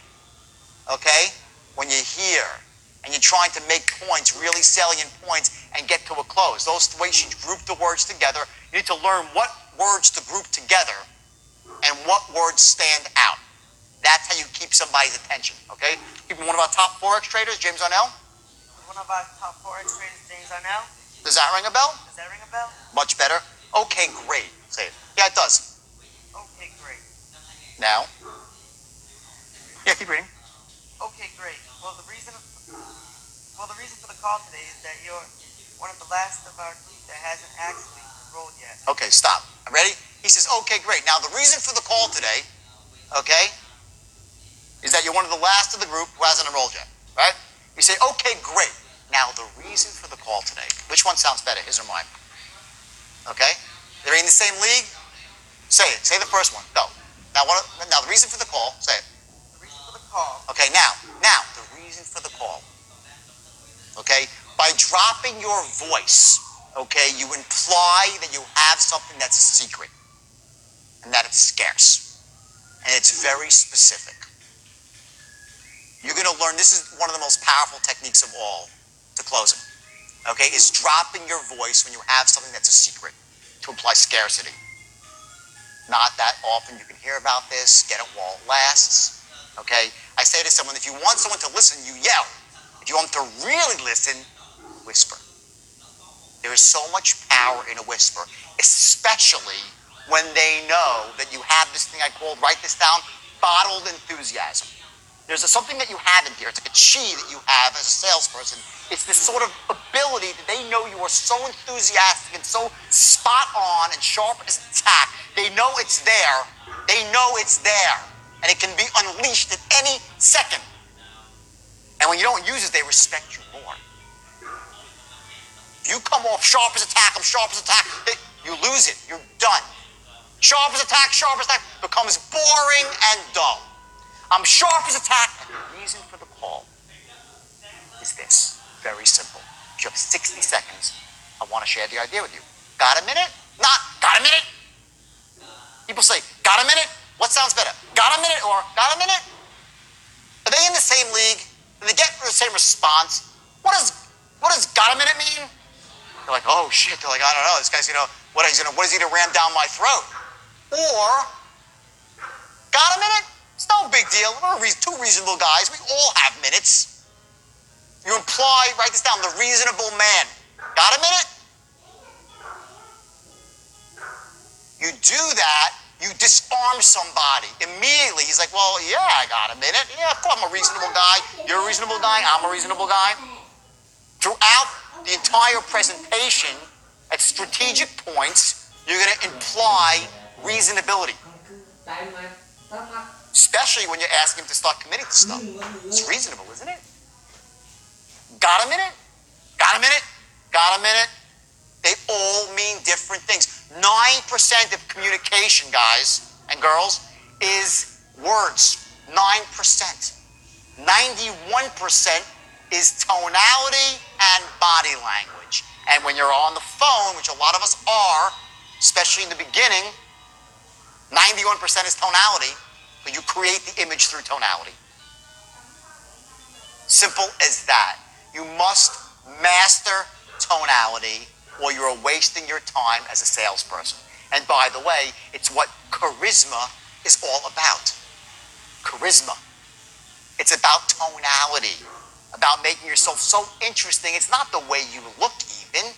Okay? When you're here and you're trying to make points, really salient points, and get to a close. Those ways you group the words together. You need to learn what words to group together and what words stand out. That's how you keep somebody's attention. Okay? Keeping one of our top Forex traders, James Arnell.
One of our top Forex traders, James Arnell.
Does that ring a bell?
Does that ring a bell?
Much better. Okay, great. Say it. Yeah, it does.
Okay, great.
Now. Yeah, keep reading.
Okay, great. Well, the reason for the call today is that you're one of the last of our group that hasn't actually enrolled yet.
Okay, stop. Ready? He says, okay, great. Now, the reason for the call today, okay, is that you're one of the last of the group who hasn't enrolled yet, right? You say, okay, great. Now, the reason for the call today, which one sounds better, his or mine? Okay? They're in the same league? Say it. Say the first one. Go. Now, the reason for the call, say it.
The reason for the call.
Okay, now, the reason for the call. Okay? By dropping your voice, okay, you imply that you have something that's a secret and that it's scarce. And it's very specific. You're going to learn, this is one of the most powerful techniques of all to closing, okay, is dropping your voice when you have something that's a secret to imply scarcity. Not that often you can hear about this, get it while it lasts, okay? I say to someone, if you want someone to listen, you yell. If you want them to really listen, whisper. There is so much power in a whisper, especially when they know that you have this thing I called, write this down, bottled enthusiasm. There's something that you have in here. It's like a chi that you have as a salesperson. It's this sort of ability that they know you are so enthusiastic and so spot on and sharp as a tack. They know it's there. They know it's there. And it can be unleashed at any second. And when you don't use it, they respect you more. If you come off sharp as a tack, I'm sharp as a tack, you lose it. You're done. Sharp as a tack becomes boring and dull. I'm sharp as a tack, and the reason for the call is this. Very simple. You have 60 seconds. I want to share the idea with you. Got a minute? Not got a minute. People say, got a minute? What sounds better? Got a minute or got a minute? Are they in the same league? Do they get the same response? What does got a minute mean? They're like, oh shit. They're like, I don't know. This guy's what is he gonna ram down my throat? Or, got a minute? It's no big deal. We're two reasonable guys. We all have minutes. You imply, write this down, the reasonable man. Got a minute? You do that, you disarm somebody. Immediately, he's like, well, yeah, I got a minute. Yeah, of course, I'm a reasonable guy. You're a reasonable guy. I'm a reasonable guy. Throughout the entire presentation, at strategic points, you're going to imply reasonability. Especially when you're asking him to start committing to stuff. It's reasonable, isn't it? Got a minute? Got a minute? Got a minute? They all mean different things. 9% of communication, guys and girls, is words. 9%. 91% is tonality and body language. And when you're on the phone, which a lot of us are, especially in the beginning, 91% is tonality, but you create the image through tonality. Simple as that. You must master tonality or you're wasting your time as a salesperson. And by the way, it's what charisma is all about. Charisma. It's about tonality, about making yourself so interesting. It's not the way you look even.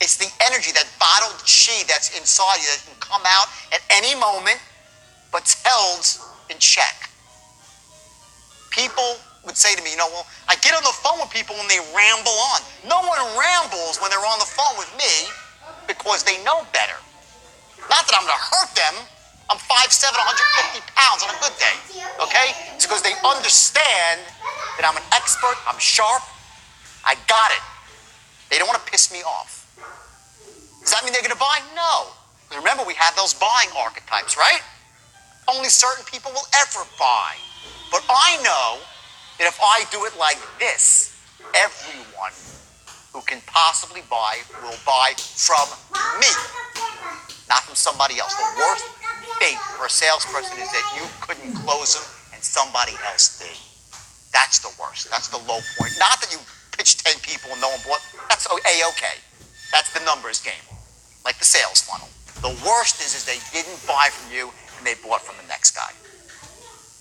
It's the energy, that bottled chi that's inside you that can come out at any moment, but's held in check. People would say to me, well, I get on the phone with people when they ramble on. No one rambles when they're on the phone with me because they know better. Not that I'm going to hurt them. I'm 5'7", 150 pounds on a good day, okay? It's because they understand that I'm an expert, I'm sharp, I got it. They don't want to piss me off. Does that mean they're going to buy? No. Because remember, we have those buying archetypes, right? Only certain people will ever buy. But I know that if I do it like this, everyone who can possibly buy will buy from me, not from somebody else. The worst fate for a salesperson is that you couldn't close them and somebody else did. That's the worst. That's the low point. Not that you pitched 10 people and no one bought. That's A-okay. That's the numbers game, like the sales funnel. The worst is they didn't buy from you and they bought from the next guy.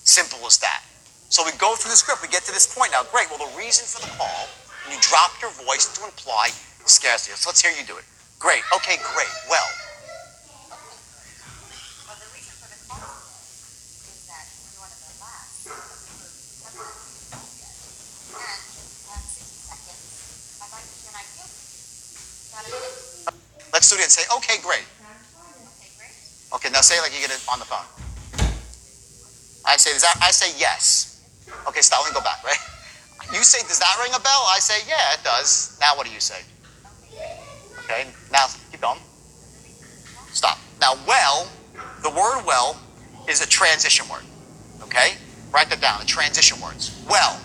Simple as that. So we go through the script. We get to this point now. Great. Well, the reason for the call, and you drop your voice to imply scarcity. So let's hear you do it. Great. Okay, great. Well,
the reason for the call is that we wanted to last. And 60 seconds, I'd like to share an idea. Got a minute?
let's do it and say, okay, great.
Okay, great.
Okay, now say it like you get it on the phone. I say yes. Okay, stop. Let me go back, right? You say, does that ring a bell? I say, yeah, it does. Now what do you say? Okay, now keep going. Stop. Now, well, the word well is a transition word. Okay? Write that down, the transition words. Well.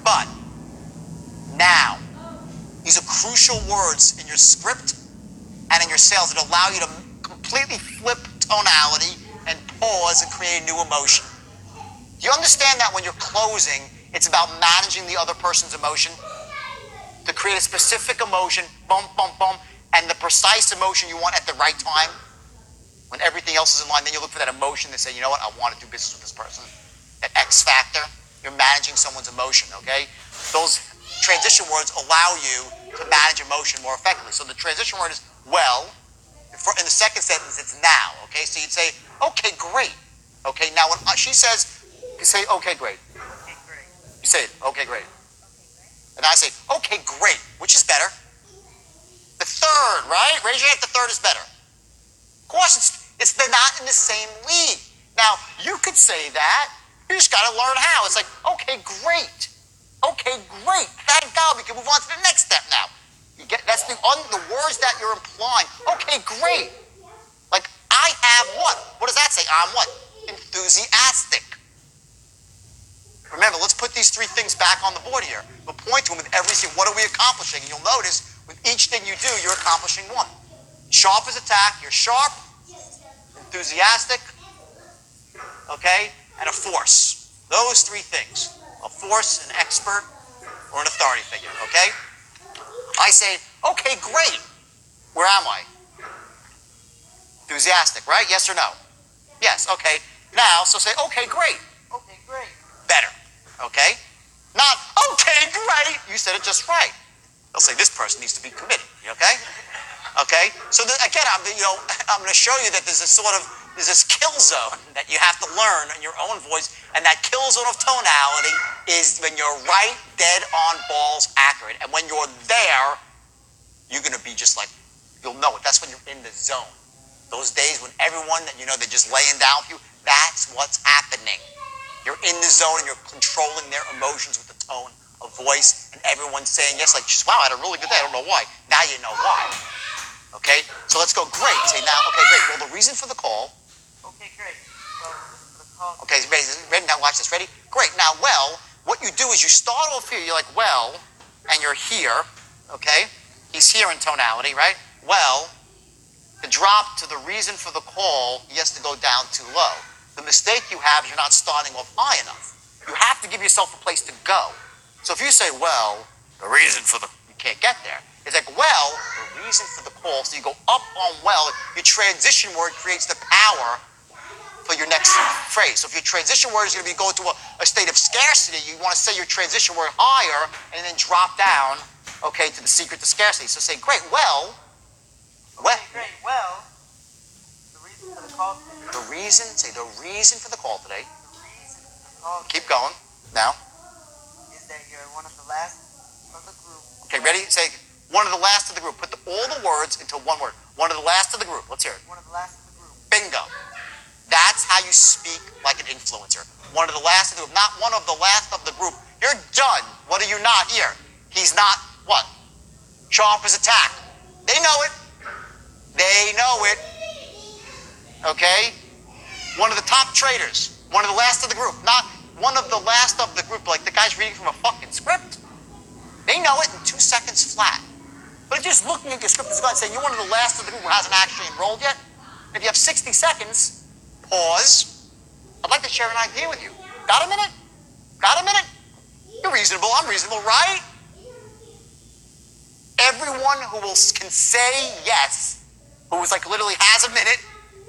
But. Now. These are crucial words in your script and in your sales that allow you to completely flip tonality and pause and create a new emotion. Do you understand that when you're closing, it's about managing the other person's emotion? To create a specific emotion, bump, bump, bump, and the precise emotion you want at the right time. When everything else is in line, then you look for that emotion and say, you know what, I want to do business with this person. that X factor. You're managing someone's emotion, okay? Those transition words allow you to manage emotion more effectively. So the transition word is well. In the second sentence, it's now, okay? So you'd say, okay, great. Okay, now when she says, you say, okay, great.
Okay, great.
You say it, okay, great. And I say, okay, great. Which is better? The third, right? Raise your hand if the third is better. Of course, they're not in the same league. Now, you could say that. You just got to learn how. It's like, okay, great. Okay, great. Thank God. We can move on to the next step now. You get that's the words that you're implying. Okay, great. Like, I have what? What does that say? I'm what? Enthusiastic. Remember, let's put these three things back on the board here. We'll point to them with every single, what are we accomplishing? And you'll notice with each thing you do, you're accomplishing one. Sharp is attack, you're sharp, enthusiastic, okay, and a force. Those three things. A force, an expert, or an authority figure, okay? I say, okay, great. Where am I? Enthusiastic, right? Yes or no? Yes, okay. Now, so say, okay, great.
Okay, great.
Better, okay? Not, okay, great. You said it just right. They'll say, this person needs to be committed, okay? Okay? So again, I'm going to show you that there's this kill zone that you have to learn in your own voice, and that kill zone of tonality is when you're right, dead on, balls, accurate. And when you're there, you're going to be just like, you'll know it. That's when you're in the zone. Those days when everyone that you know, they're just laying down with you, that's what's happening. You're in the zone and you're controlling their emotions with the tone of voice, and everyone's saying yes, like, wow, I had a really good day. I don't know why. Now you know why. Okay? So let's go great. Say now, okay, great. Well, the reason for the call.
Okay, great. Well, the call.
Okay, ready? Now watch this. Ready? Great. Now, well, what you do is you start off here. You're like, well, and you're here. Okay? He's here in tonality, right? Well, to drop to the reason for the call, he has to go down too low. The mistake you have is you're not starting off high enough. You have to give yourself a place to go. So if you say, well, the reason for the, you can't get there. It's like, well, the reason for the call. So you go up on well. Your transition word creates the power for your next phrase. So if your transition word is going to be go to a state of scarcity, you want to say your transition word higher and then drop down, okay, to the secret to scarcity. So say, great, well.
Okay, great. Well, the reason for the call today.
The reason, say the reason for the call today.
The reason for the call
Keep going. Now.
is that you're one of the last of the group.
Okay, ready? Say one of the last of the group. Put all the words into one word. One of the last of the group. Let's hear it.
One of the last of the group.
Bingo. That's how you speak like an influencer. One of the last of the group, not one of the last of the group. You're done. What are you not here? He's not what? Sharp as attack. They know it. They know it. Okay? One of the top traders. One of the last of the group. Not one of the last of the group, like the guy's reading from a fucking script. They know it in 2 seconds flat. But if you're just looking at your script and saying you're one of the last of the group who hasn't actually enrolled yet, if you have 60 seconds, pause. I'd like to share an idea with you. Got a minute? Got a minute? You're reasonable. I'm reasonable, right? Everyone who can say yes, who is like literally has a minute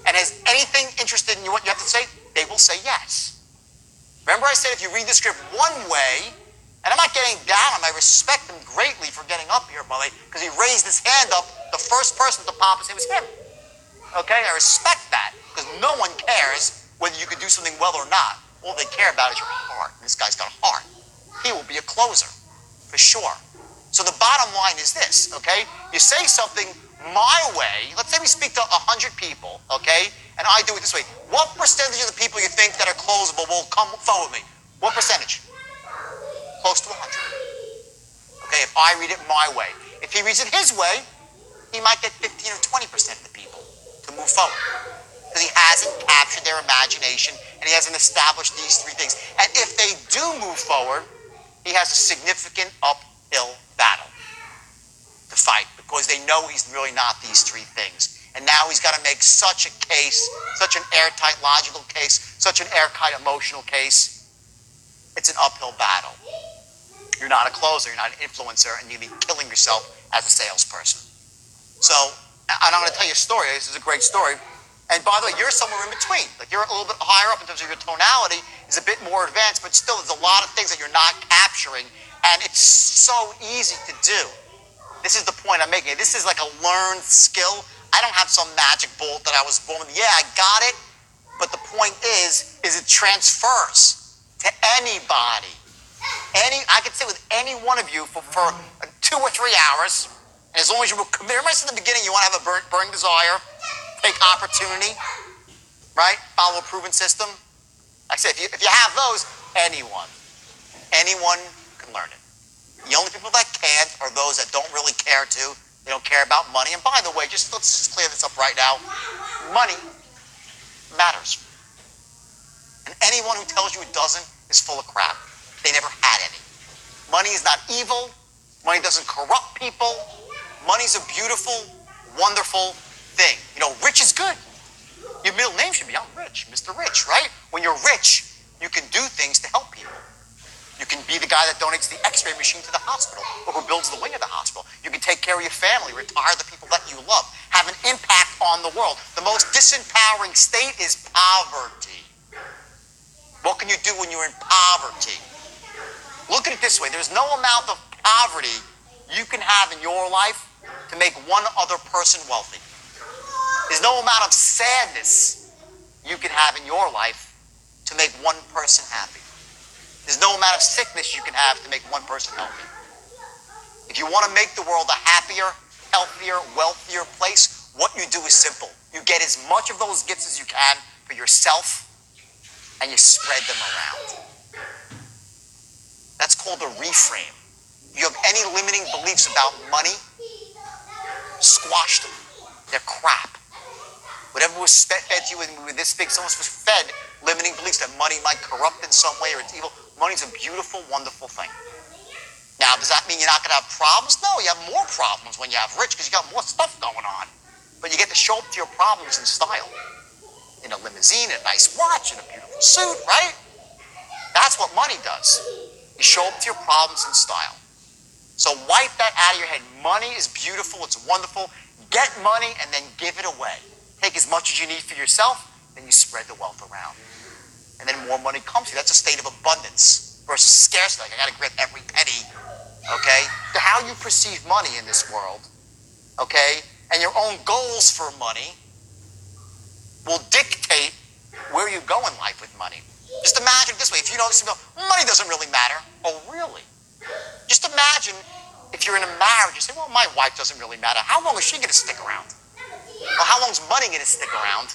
and has anything interested in what you have to say, they will say yes. Remember I said if you read the script one way, and I'm not getting down on him, I respect him greatly for getting up here, by the way, because he raised his hand up, the first person to pop his hand was him. Okay, I respect that, because no one cares whether you can do something well or not. All they care about is your heart. And this guy's got a heart. He will be a closer, for sure. So the bottom line is this, okay? You say something my way. Let's say we speak to 100 people, okay? And I do it this way. What percentage of the people you think that are closable will come forward with me? What percentage? Close to 100. Okay, if I read it my way. If he reads it his way, he might get 15 or 20% of the people to move forward. Because he hasn't captured their imagination and he hasn't established these three things. And if they do move forward, he has a significant uphill battle to fight because they know he's really not these three things. And now he's got to make such a case, such an airtight logical case, such an airtight emotional case. It's an uphill battle. You're not a closer, you're not an influencer, and you'll be killing yourself as a salesperson. So, and I'm going to tell you a story. This is a great story. And by the way, you're somewhere in between. Like you're a little bit higher up in terms of your tonality, is a bit more advanced, but still there's a lot of things that you're not capturing, and it's so easy to do. This is the point I'm making. This is like a learned skill. I don't have some magic bullet that I was born with. Yeah, I got it, but the point is it transfers to anybody. I could sit with any one of you for 2 or 3 hours, and as long as you will commit. Remember I said in the beginning, you want to have a burning desire, take opportunity, right? Follow a proven system. Like I said, if you have those, anyone can learn it. The only people that can't are those that don't really care to. They don't care about money. And by the way, let's just clear this up right now. Money matters. And anyone who tells you it doesn't is full of crap. They never had any. Money is not evil. Money doesn't corrupt people. Money's a beautiful, wonderful thing. You know, rich is good. Your middle name should be, I'm rich, Mr. Rich, right? When you're rich, you can do things to help people. You can be the guy that donates the x-ray machine to the hospital or who builds the wing of the hospital. You can take care of your family, retire the people that you love, have an impact on the world. The most disempowering state is poverty. What can you do when you're in poverty? Look at it this way. There's no amount of poverty you can have in your life to make one other person wealthy. There's no amount of sadness you can have in your life to make one person happy. There's no amount of sickness you can have to make one person healthy. If you want to make the world a happier, healthier, wealthier place, what you do is simple. You get as much of those gifts as you can for yourself, and you spread them around. That's called a reframe. You have any limiting beliefs about money, squash them. They're crap. Whatever was fed to you with this big, someone was fed limiting beliefs that money might corrupt in some way or it's evil. Money's a beautiful, wonderful thing. Now, does that mean you're not going to have problems? No, you have more problems when you have rich because you got more stuff going on. But you get to show up to your problems in style. In a limousine, a nice watch, in a beautiful suit, right? That's what money does. You show up to your problems in style. So wipe that out of your head. Money is beautiful. It's wonderful. Get money and then give it away. Take as much as you need for yourself, then you spread the wealth around. And then more money comes to you. That's a state of abundance versus scarcity. Like, I got to grab every penny, okay? To how you perceive money in this world, okay, and your own goals for money will dictate where you go in life with money. Just imagine it this way. If you know money doesn't really matter. Oh, really? Just imagine if you're in a marriage, you say, well, my wife doesn't really matter. How long is she going to stick around? Well, how long is money going to stick around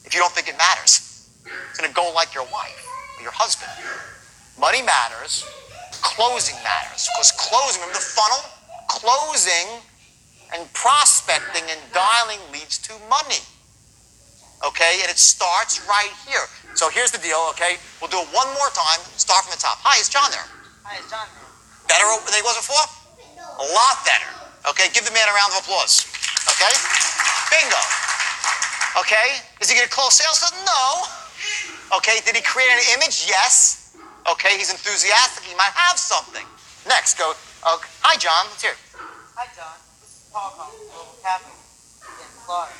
if you don't think it matters? It's going to go like your wife or your husband. Money matters. Closing matters. Because closing, remember the funnel? Closing and prospecting and dialing leads to money. Okay? And it starts right here. So here's the deal, okay? We'll do it one more time. Start from the top. Hi, is John there?
Hi, it's John here.
Better than he was before? A lot better. Okay? Give the man a round of applause. Okay? Bingo. Okay? Is he going to close sales? No. Okay, did he create an image? Yes. Okay, he's enthusiastic. He might have something. Next, go. Hi, John. Let's hear it.
Hi, John. This is Paul calling from Global Capital in Florida.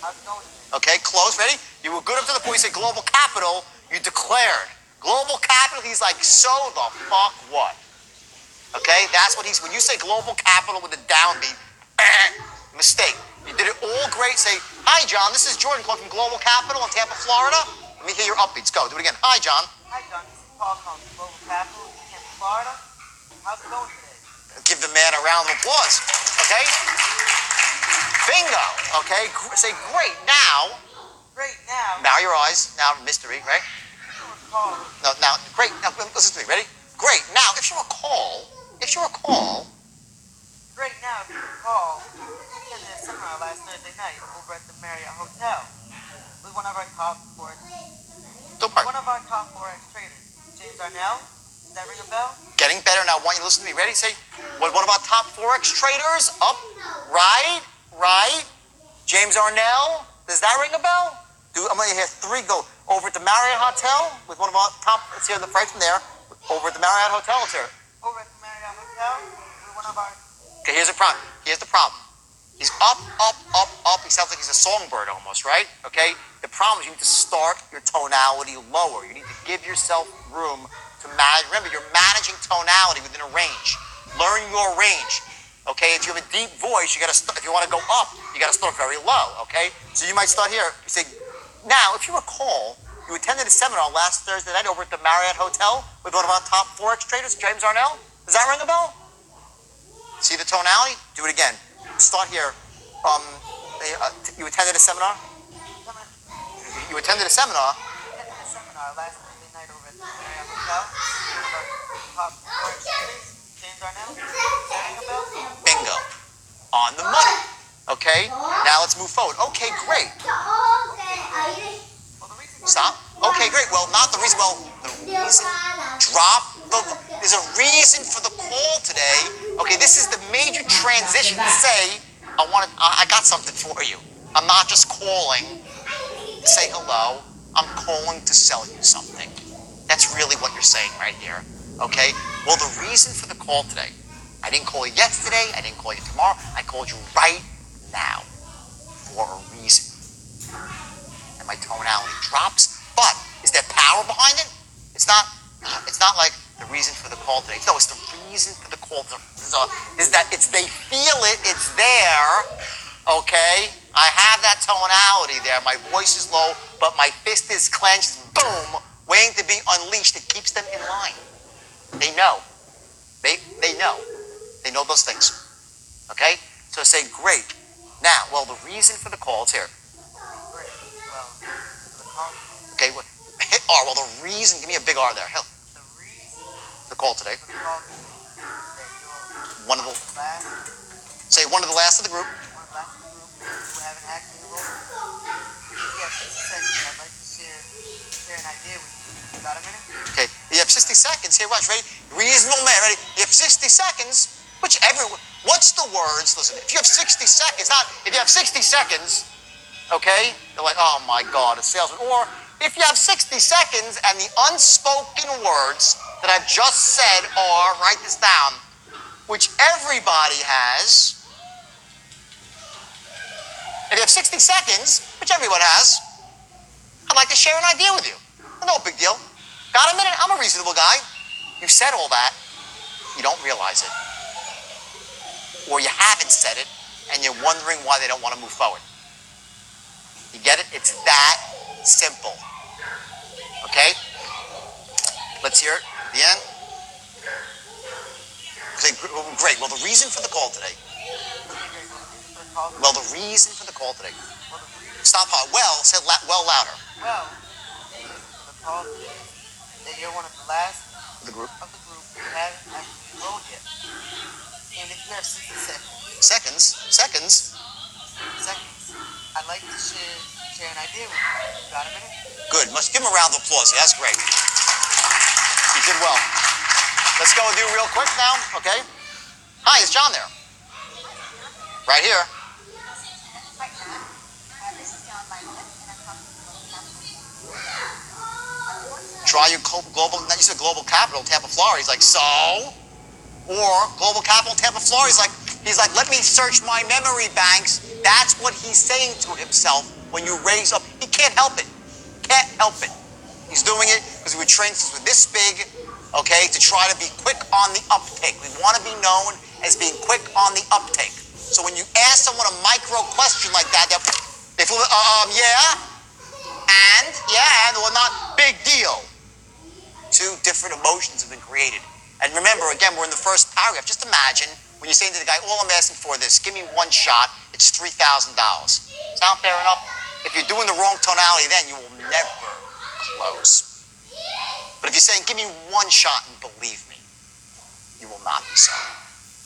How's it going today?
Okay, close. Ready? You were good up to the point you said Global Capital. You declared. Global Capital, he's like, so the fuck what? Okay, that's what he's, when you say Global Capital with a downbeat, mistake. You did it all great. Say, hi, John. This is Jordan calling from Global Capital in Tampa, Florida. Let me hear your upbeats. Go. Do it again. Hi, John.
Hi, John. This is Paul calling from Global Capital in Tampa, Florida. How's it going today?
Give the man a round of applause. Okay? Bingo. Okay? Say great. Now.
Great now.
Now your eyes. Now mystery, right? No, now, great. Now, listen to me. Ready? Great. Now, if you recall.
Great now, if you recall, we attended a seminar last Thursday night over at the Marriott Hotel with one of our top forex traders, James Arnell. Does that ring a bell?
Getting better. Now, I want you to listen to me. Ready? Say, one of our top forex traders. Up. Right. James Arnell. Does that ring a bell? I'm going to hear 3 go. Over at the Marriott Hotel with one of our top. Let's hear the price from there. Over at the Marriott Hotel. Let's hear it.
Over at the Marriott Hotel with one of our...
Okay, here's the problem. He's up. He sounds like he's a songbird almost, right? Okay? The problem is you need to start your tonality lower. You need to give yourself room to manage. Remember, you're managing tonality within a range. Learn your range. Okay, if you have a deep voice, you got to start. If you want to go up, you got to start very low. Okay, so you might start here. You say, now, if you recall, you attended a seminar last Thursday night over at the Marriott Hotel with one of our top Forex traders, James Arnell. Does that ring a bell? See the tonality? Do it again. Start here. You attended a seminar? You attended a seminar?
I attended a seminar last Thursday night over at the Marriott Hotel. One of our top forex traders, James Arnell. Does that ring a bell?
Bingo. On the money. Okay? Now let's move forward. Okay, great. Stop. Okay, great. Well, not the reason. Well, the reason. Drop the. There's a reason for the call today. Okay, this is the major transition to say, I got something for you. I'm not just calling to say hello. I'm calling to sell you something. That's really what you're saying right here. Okay? Well, the reason for the call today, I didn't call you yesterday. I didn't call you tomorrow. I called you right now for a reason. And my tonality drops, but is there power behind it? It's not like the reason for the call today. No, it's the reason for the call today. Is that they feel it, it's there, okay? I have that tonality there. My voice is low, but my fist is clenched, boom, waiting to be unleashed. It keeps them in line. They know. They know. They know those things. Okay? So say, great. Now, well, the reason for the call is here.
Great. Well, the call.
Okay, hit R. Well, the reason, give me a big R there. Hell,
The reason
the call today.
for the call today is that you're
One of the,
last,
say one of the last of the group.
one of the last of the group who haven't actually enrolled. Yes, 60 seconds. I'd like to share an idea with you. You got a minute?
Okay, you have 60 seconds. Here, watch, ready? Reasonable man, ready? You have 60 seconds, what's the words? Listen, if you have 60 seconds, if you have 60 seconds, okay, you're like, oh my God, a salesman. Or if you have 60 seconds and the unspoken words that I've just said are, write this down, which everybody has. If you have 60 seconds, which everyone has, I'd like to share an idea with you. No big deal. Got a minute? I'm a reasonable guy. You said all that. You don't realize it. Or you haven't said it, and you're wondering why they don't want to move forward. You get it? It's that simple. Okay? Let's hear it. The end. Say, great. Well, the reason for the call today. Well, the reason for the call today. Stop hard. Well, say well louder.
Well, for the call today is that you're one of the last
The group.
of the group who haven't actually enrolled yet. And if you have 60 seconds, I'd like to share an idea with you. You got a minute?
Good. Must give him a round of applause. That's great. You did well. Let's go and do real quick now, okay? Hi, is John there? Right here. Try your global, you said Global Capital, Tampa, Florida. He's like, so? Or Global Capital, Tampa, Florida. He's like, let me search my memory banks. That's what he's saying to himself when you raise up. He can't help it. Can't help it. He's doing it because we were trained since we're this big, okay, to try to be quick on the uptake. We want to be known as being quick on the uptake. So when you ask someone a micro question like that, they feel, and, or not, big deal. Two different emotions have been created. And remember, again, we're in the first paragraph. Just imagine when you're saying to the guy, all I'm asking for is this, give me one shot, it's $3,000. Sound fair enough? If you're doing the wrong tonality then, you will never close. But if you're saying, give me one shot and believe me, you will not be sorry.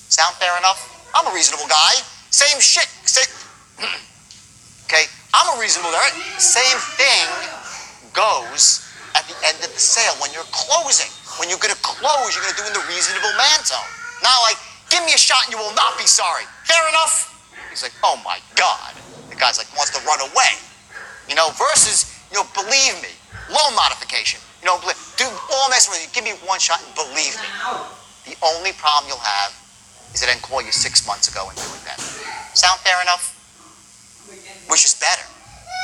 Sound fair enough? I'm a reasonable guy. Same shit. Okay, I'm a reasonable guy. Same thing goes at the end of the sale when you're closing. When you're going to close, you're going to do in the reasonable man tone. Not like, give me a shot and you will not be sorry. Fair enough? He's like, oh my God. The guy's like, wants to run away. Versus, believe me, loan modification. Do all I'm asking for you, give me one shot and believe me. The only problem you'll have is I didn't call you 6 months ago and do it then. Sound fair enough? Which is better.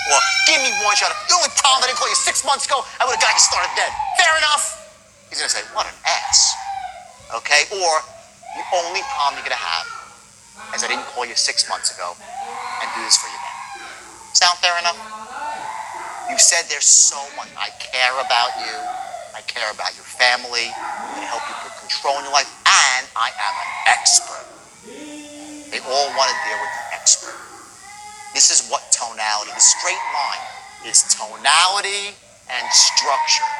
Or give me want you to. The only problem I didn't call you 6 months ago, I would have got you started dead. Fair enough. He's going to say, what an ass. Okay? Or, the only problem you're going to have is I didn't call you 6 months ago and do this for you now. Sound fair enough? You said there's so much. I care about you. I care about your family. I'm going to help you put control in your life. And I am an expert. They all want to deal with the expert. This is what tonality, the straight line, is tonality and structure.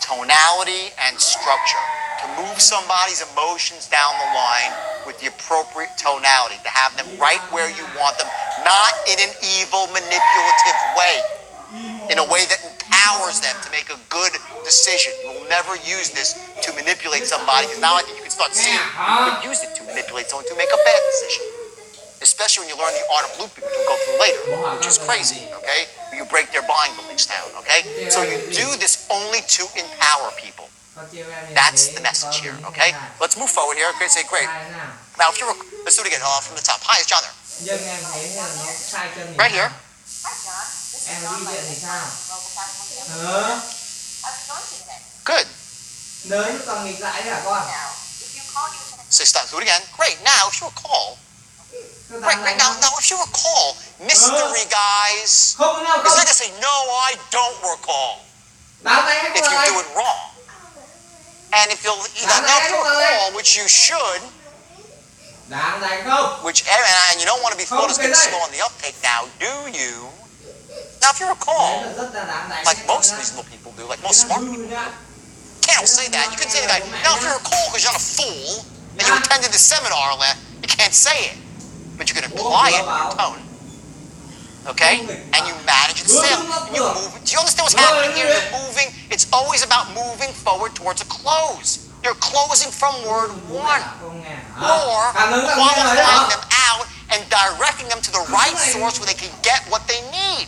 Tonality and structure. To move somebody's emotions down the line with the appropriate tonality. To have them right where you want them, not in an evil, manipulative way. In a way that empowers them to make a good decision. You will never use this to manipulate somebody, because now I think you can start seeing you could use it to manipulate someone to make a bad decision. Especially when you learn the art of looping, which we'll go through later, which is crazy, okay? You break their buying beliefs down, okay? So you do this only to empower people. That's the message here, okay? Let's move forward here. Okay, say great. Now, if you're, let's do it again from the top. Hi, it's John there. Right here.
Hi, John. This is John
đi thì sao?
How's it going today?
Good.
Lớn còn nghịch lại hả con?
Now, if you call you today,
Say stop. Do it again. Great. Now, if you recall, right now, if you recall, mystery guys,
Không nào
it's
không.
like to say, no, I don't recall.
Đáo tay hết
If
con
you
ơi.
do it wrong. And if you'll, now if you recall, which you should,
Đáo tay không?
which, and you don't want to be thought as being slow on the uptake now, do you? Now, if you recall,
Đấy là rất là đáng đánh.
like most reasonable people do, like most smart people, can't say that. You can say that. Now, if you recall, because you're not a fool, and you attended the seminar, you can't say it. But you can apply it in your tone. Okay? And you manage it sail. And you move. Do you understand what's happening here? You're moving. It's always about moving forward towards a close. You're closing from word one. Or qualifying them out and directing them to the right source where they can get what they need.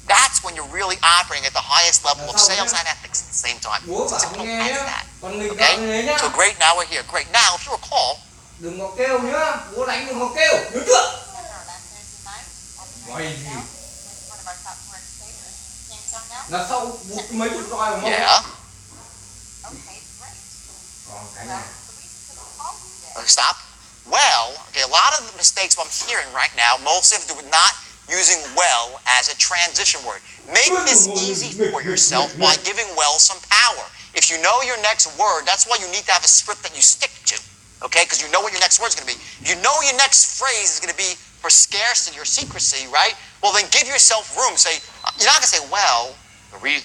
That's when you're really operating at the highest level of sales and ethics at the same time. It's simple as that. Okay? So great, now we're here. Great. Now, if you recall,
Đừng có kêu nhá, bố đánh đừng có kêu. Nhớ chưa?
on our last Thursday night, I'll be one of our top foreign traders. Name some now?
Là sau mấy chục roi của mông.
yeah.
Okay, great.
Còn cái
Well,
này.
the reason for the call today,
Stop. Well, okay, a lot of the mistakes I'm hearing right now mostly have to do with not using well as a transition word. Make this easy for yourself by giving well some power. If you know your next word, that's why you need to have a script that you stick to. Okay, because you know what your next word is going to be. If you know your next phrase is going to be for scarcity or secrecy, right? Well, then give yourself room. Say, you're not going to say, well, you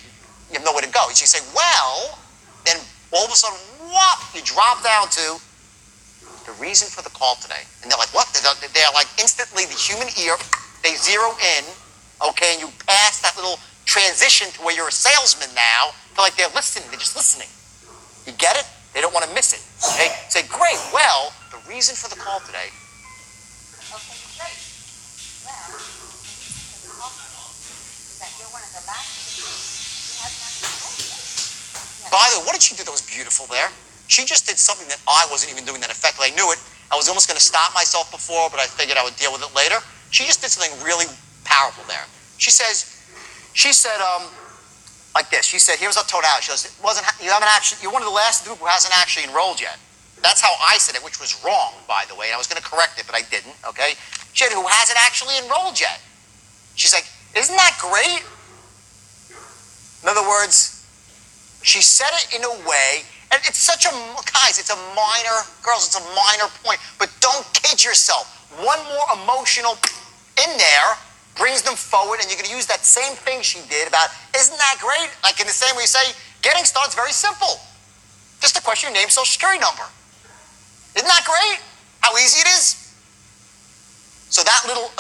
have nowhere to go. You should say, well, then all of a sudden, whoop, you drop down to the reason for the call today. And they're like, what? They're like instantly the human ear, they zero in, okay, and you pass that little transition to where you're a salesman now. Feel like they're listening, they're just listening. You get it? They don't want to miss it. Okay? Say, great, well, the reason for the call today.
okay, great. Well, the reason for the call today is that you're one of the last people who hasn't actually told yet.
By the way, what did she do that was beautiful there? She just did something that I wasn't even doing that effectively. I knew it. I was almost going to stop myself before, but I figured I would deal with it later. She just did something really powerful there. She said, like this. She said, here's our tonality. She goes, you're one of the last group who hasn't actually enrolled yet. That's how I said it, which was wrong, by the way. And I was going to correct it, but I didn't, okay? She said, who hasn't actually enrolled yet. She's like, isn't that great? In other words, she said it in a way, and it's such a, guys, it's a minor, girls, it's a minor point, but don't kid yourself. One more emotional in there brings them forward, and you're going to use that same thing she did about, isn't that great? Like in the same way you say, getting started is very simple. Just a question of your name, social security number. Isn't that great? How easy it is? So that little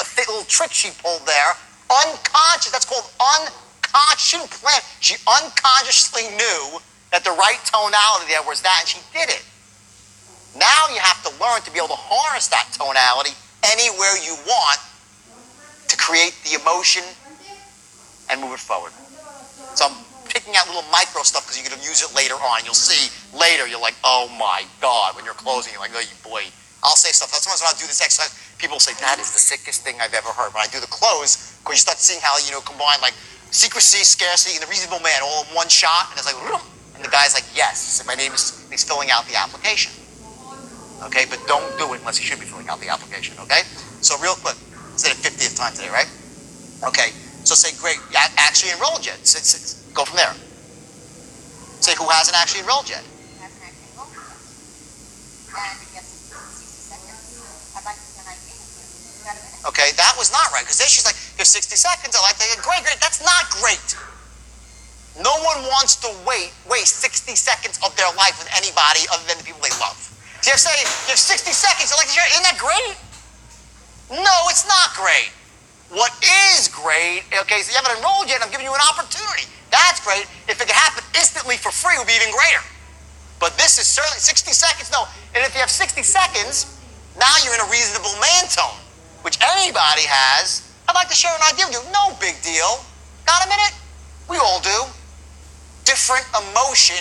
trick she pulled there, unconscious, that's called unconscious, she didn't plan, she unconsciously knew that the right tonality there was that, and she did it. Now you have to learn to be able to harness that tonality anywhere you want to create the emotion and move it forward. So I'm picking out little micro stuff because you're going to use it later on. You'll see later, you're like, oh my God, when you're closing, you're like, oh boy, I'll say stuff. Sometimes when I do this exercise, people say, that is the sickest thing I've ever heard. When I do the close, because you start seeing how, combine like secrecy, scarcity, and the reasonable man all in one shot, and it's like, and the guy's like, yes, and my name is, he's filling out the application. Okay, but don't do it unless he should be filling out the application, okay? So real quick, it's the 50th time today, right? Okay, so say, great, actually enrolled yet? Go from there. Say, who hasn't actually enrolled yet?
Hasn't actually enrolled yet. And if you have 60 seconds, I'd like to get an idea of you. You got a minute?
Okay, that was not right, because then she's like, you have 60 seconds, I like that. Great, that's not great. No one wants to waste 60 seconds of their life with anybody other than the people they love. So you have 60 seconds, I like to share, isn't that great? No, it's not great. What is great, okay, so you haven't enrolled yet, I'm giving you an opportunity. That's great. If it could happen instantly for free, it would be even greater. But this is certainly 60 seconds, no. And if you have 60 seconds, now you're in a reasonable man tone, which anybody has. I'd like to share an idea with you. No big deal. Got a minute? We all do. Different emotion.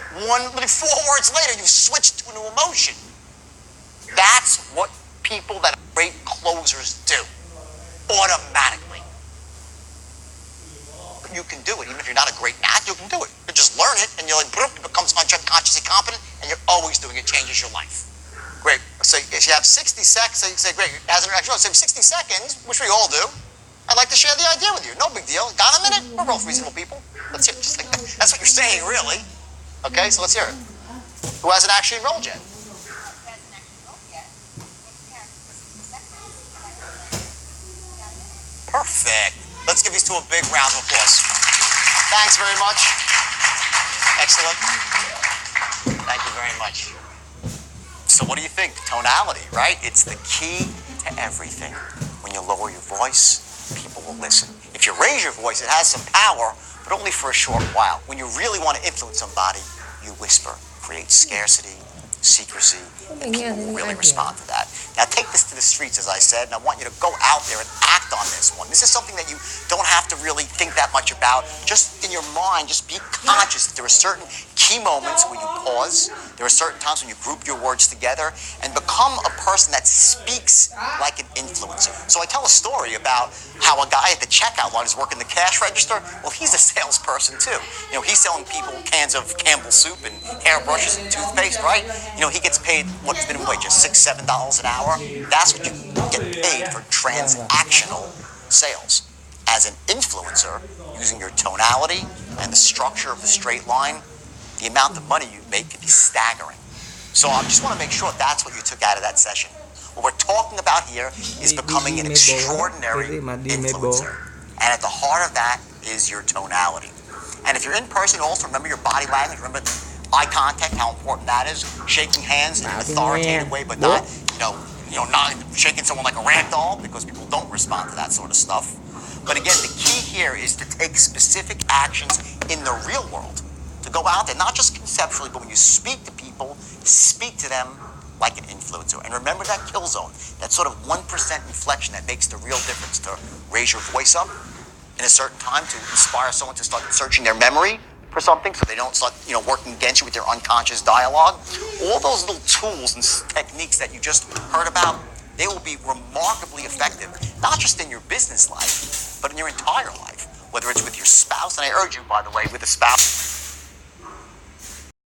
4 words later, you've switched to a new emotion. That's what people that are great closers do. Automatically. But you can do it. Even if you're not a great actor, you can do it. You just learn it, and you're like, it becomes unconsciously competent, and you're always doing it. Changes your life. Great. So if you have 60 seconds, so you say, great, hasn't actually, so 60 seconds, which we all do. I'd like to share the idea with you. No big deal. Got a minute? We're both reasonable people. Let's hear it. Just like that. That's what you're saying, really. Okay, so let's hear it. Who hasn't actually enrolled yet? Perfect. Let's give these two a big round of applause. Thanks very much. Excellent. Thank you very much. So what do you think? Tonality, right? It's the key to everything. When you lower your voice, people will listen. If you raise your voice, it has some power, but only for a short while. When you really want to influence somebody, you whisper. Create scarcity, secrecy, and people will really respond to that. Now take this to the streets, as I said, and I want you to go out there and act on this one. This is something that you don't have to really think that much about. Just in your mind, just be conscious that there are certain key moments where you pause. There are certain times when you group your words together and become a person that speaks like an influencer. So I tell a story about how a guy at the checkout line is working the cash register. Well, he's a salesperson too. He's selling people cans of Campbell's soup and hairbrushes and toothpaste, right? He gets paid, what's minimum wage, just $6, $7 an hour? That's what you get paid for transactional sales. As an influencer, using your tonality and the structure of the straight line, the amount of money you make can be staggering. So I just want to make sure that's what you took out of that session. What we're talking about here is becoming an extraordinary influencer. And at the heart of that is your tonality. And if you're in person, also remember your body language, remember eye contact, how important that is. Shaking hands in an authoritative way, but not, not shaking someone like a rag doll, because people don't respond to that sort of stuff. But again, the key here is to take specific actions in the real world. To go out there, not just conceptually, but when you speak to people, speak to them like an influencer. And remember that kill zone, that sort of 1% inflection that makes the real difference, to raise your voice up in a certain time, to inspire someone to start searching their memory for something so they don't start, working against you with their unconscious dialogue. All those little tools and techniques that you just heard about, they will be remarkably effective, not just in your business life, but in your entire life, whether it's with your spouse, and I urge you, by the way, with a spouse,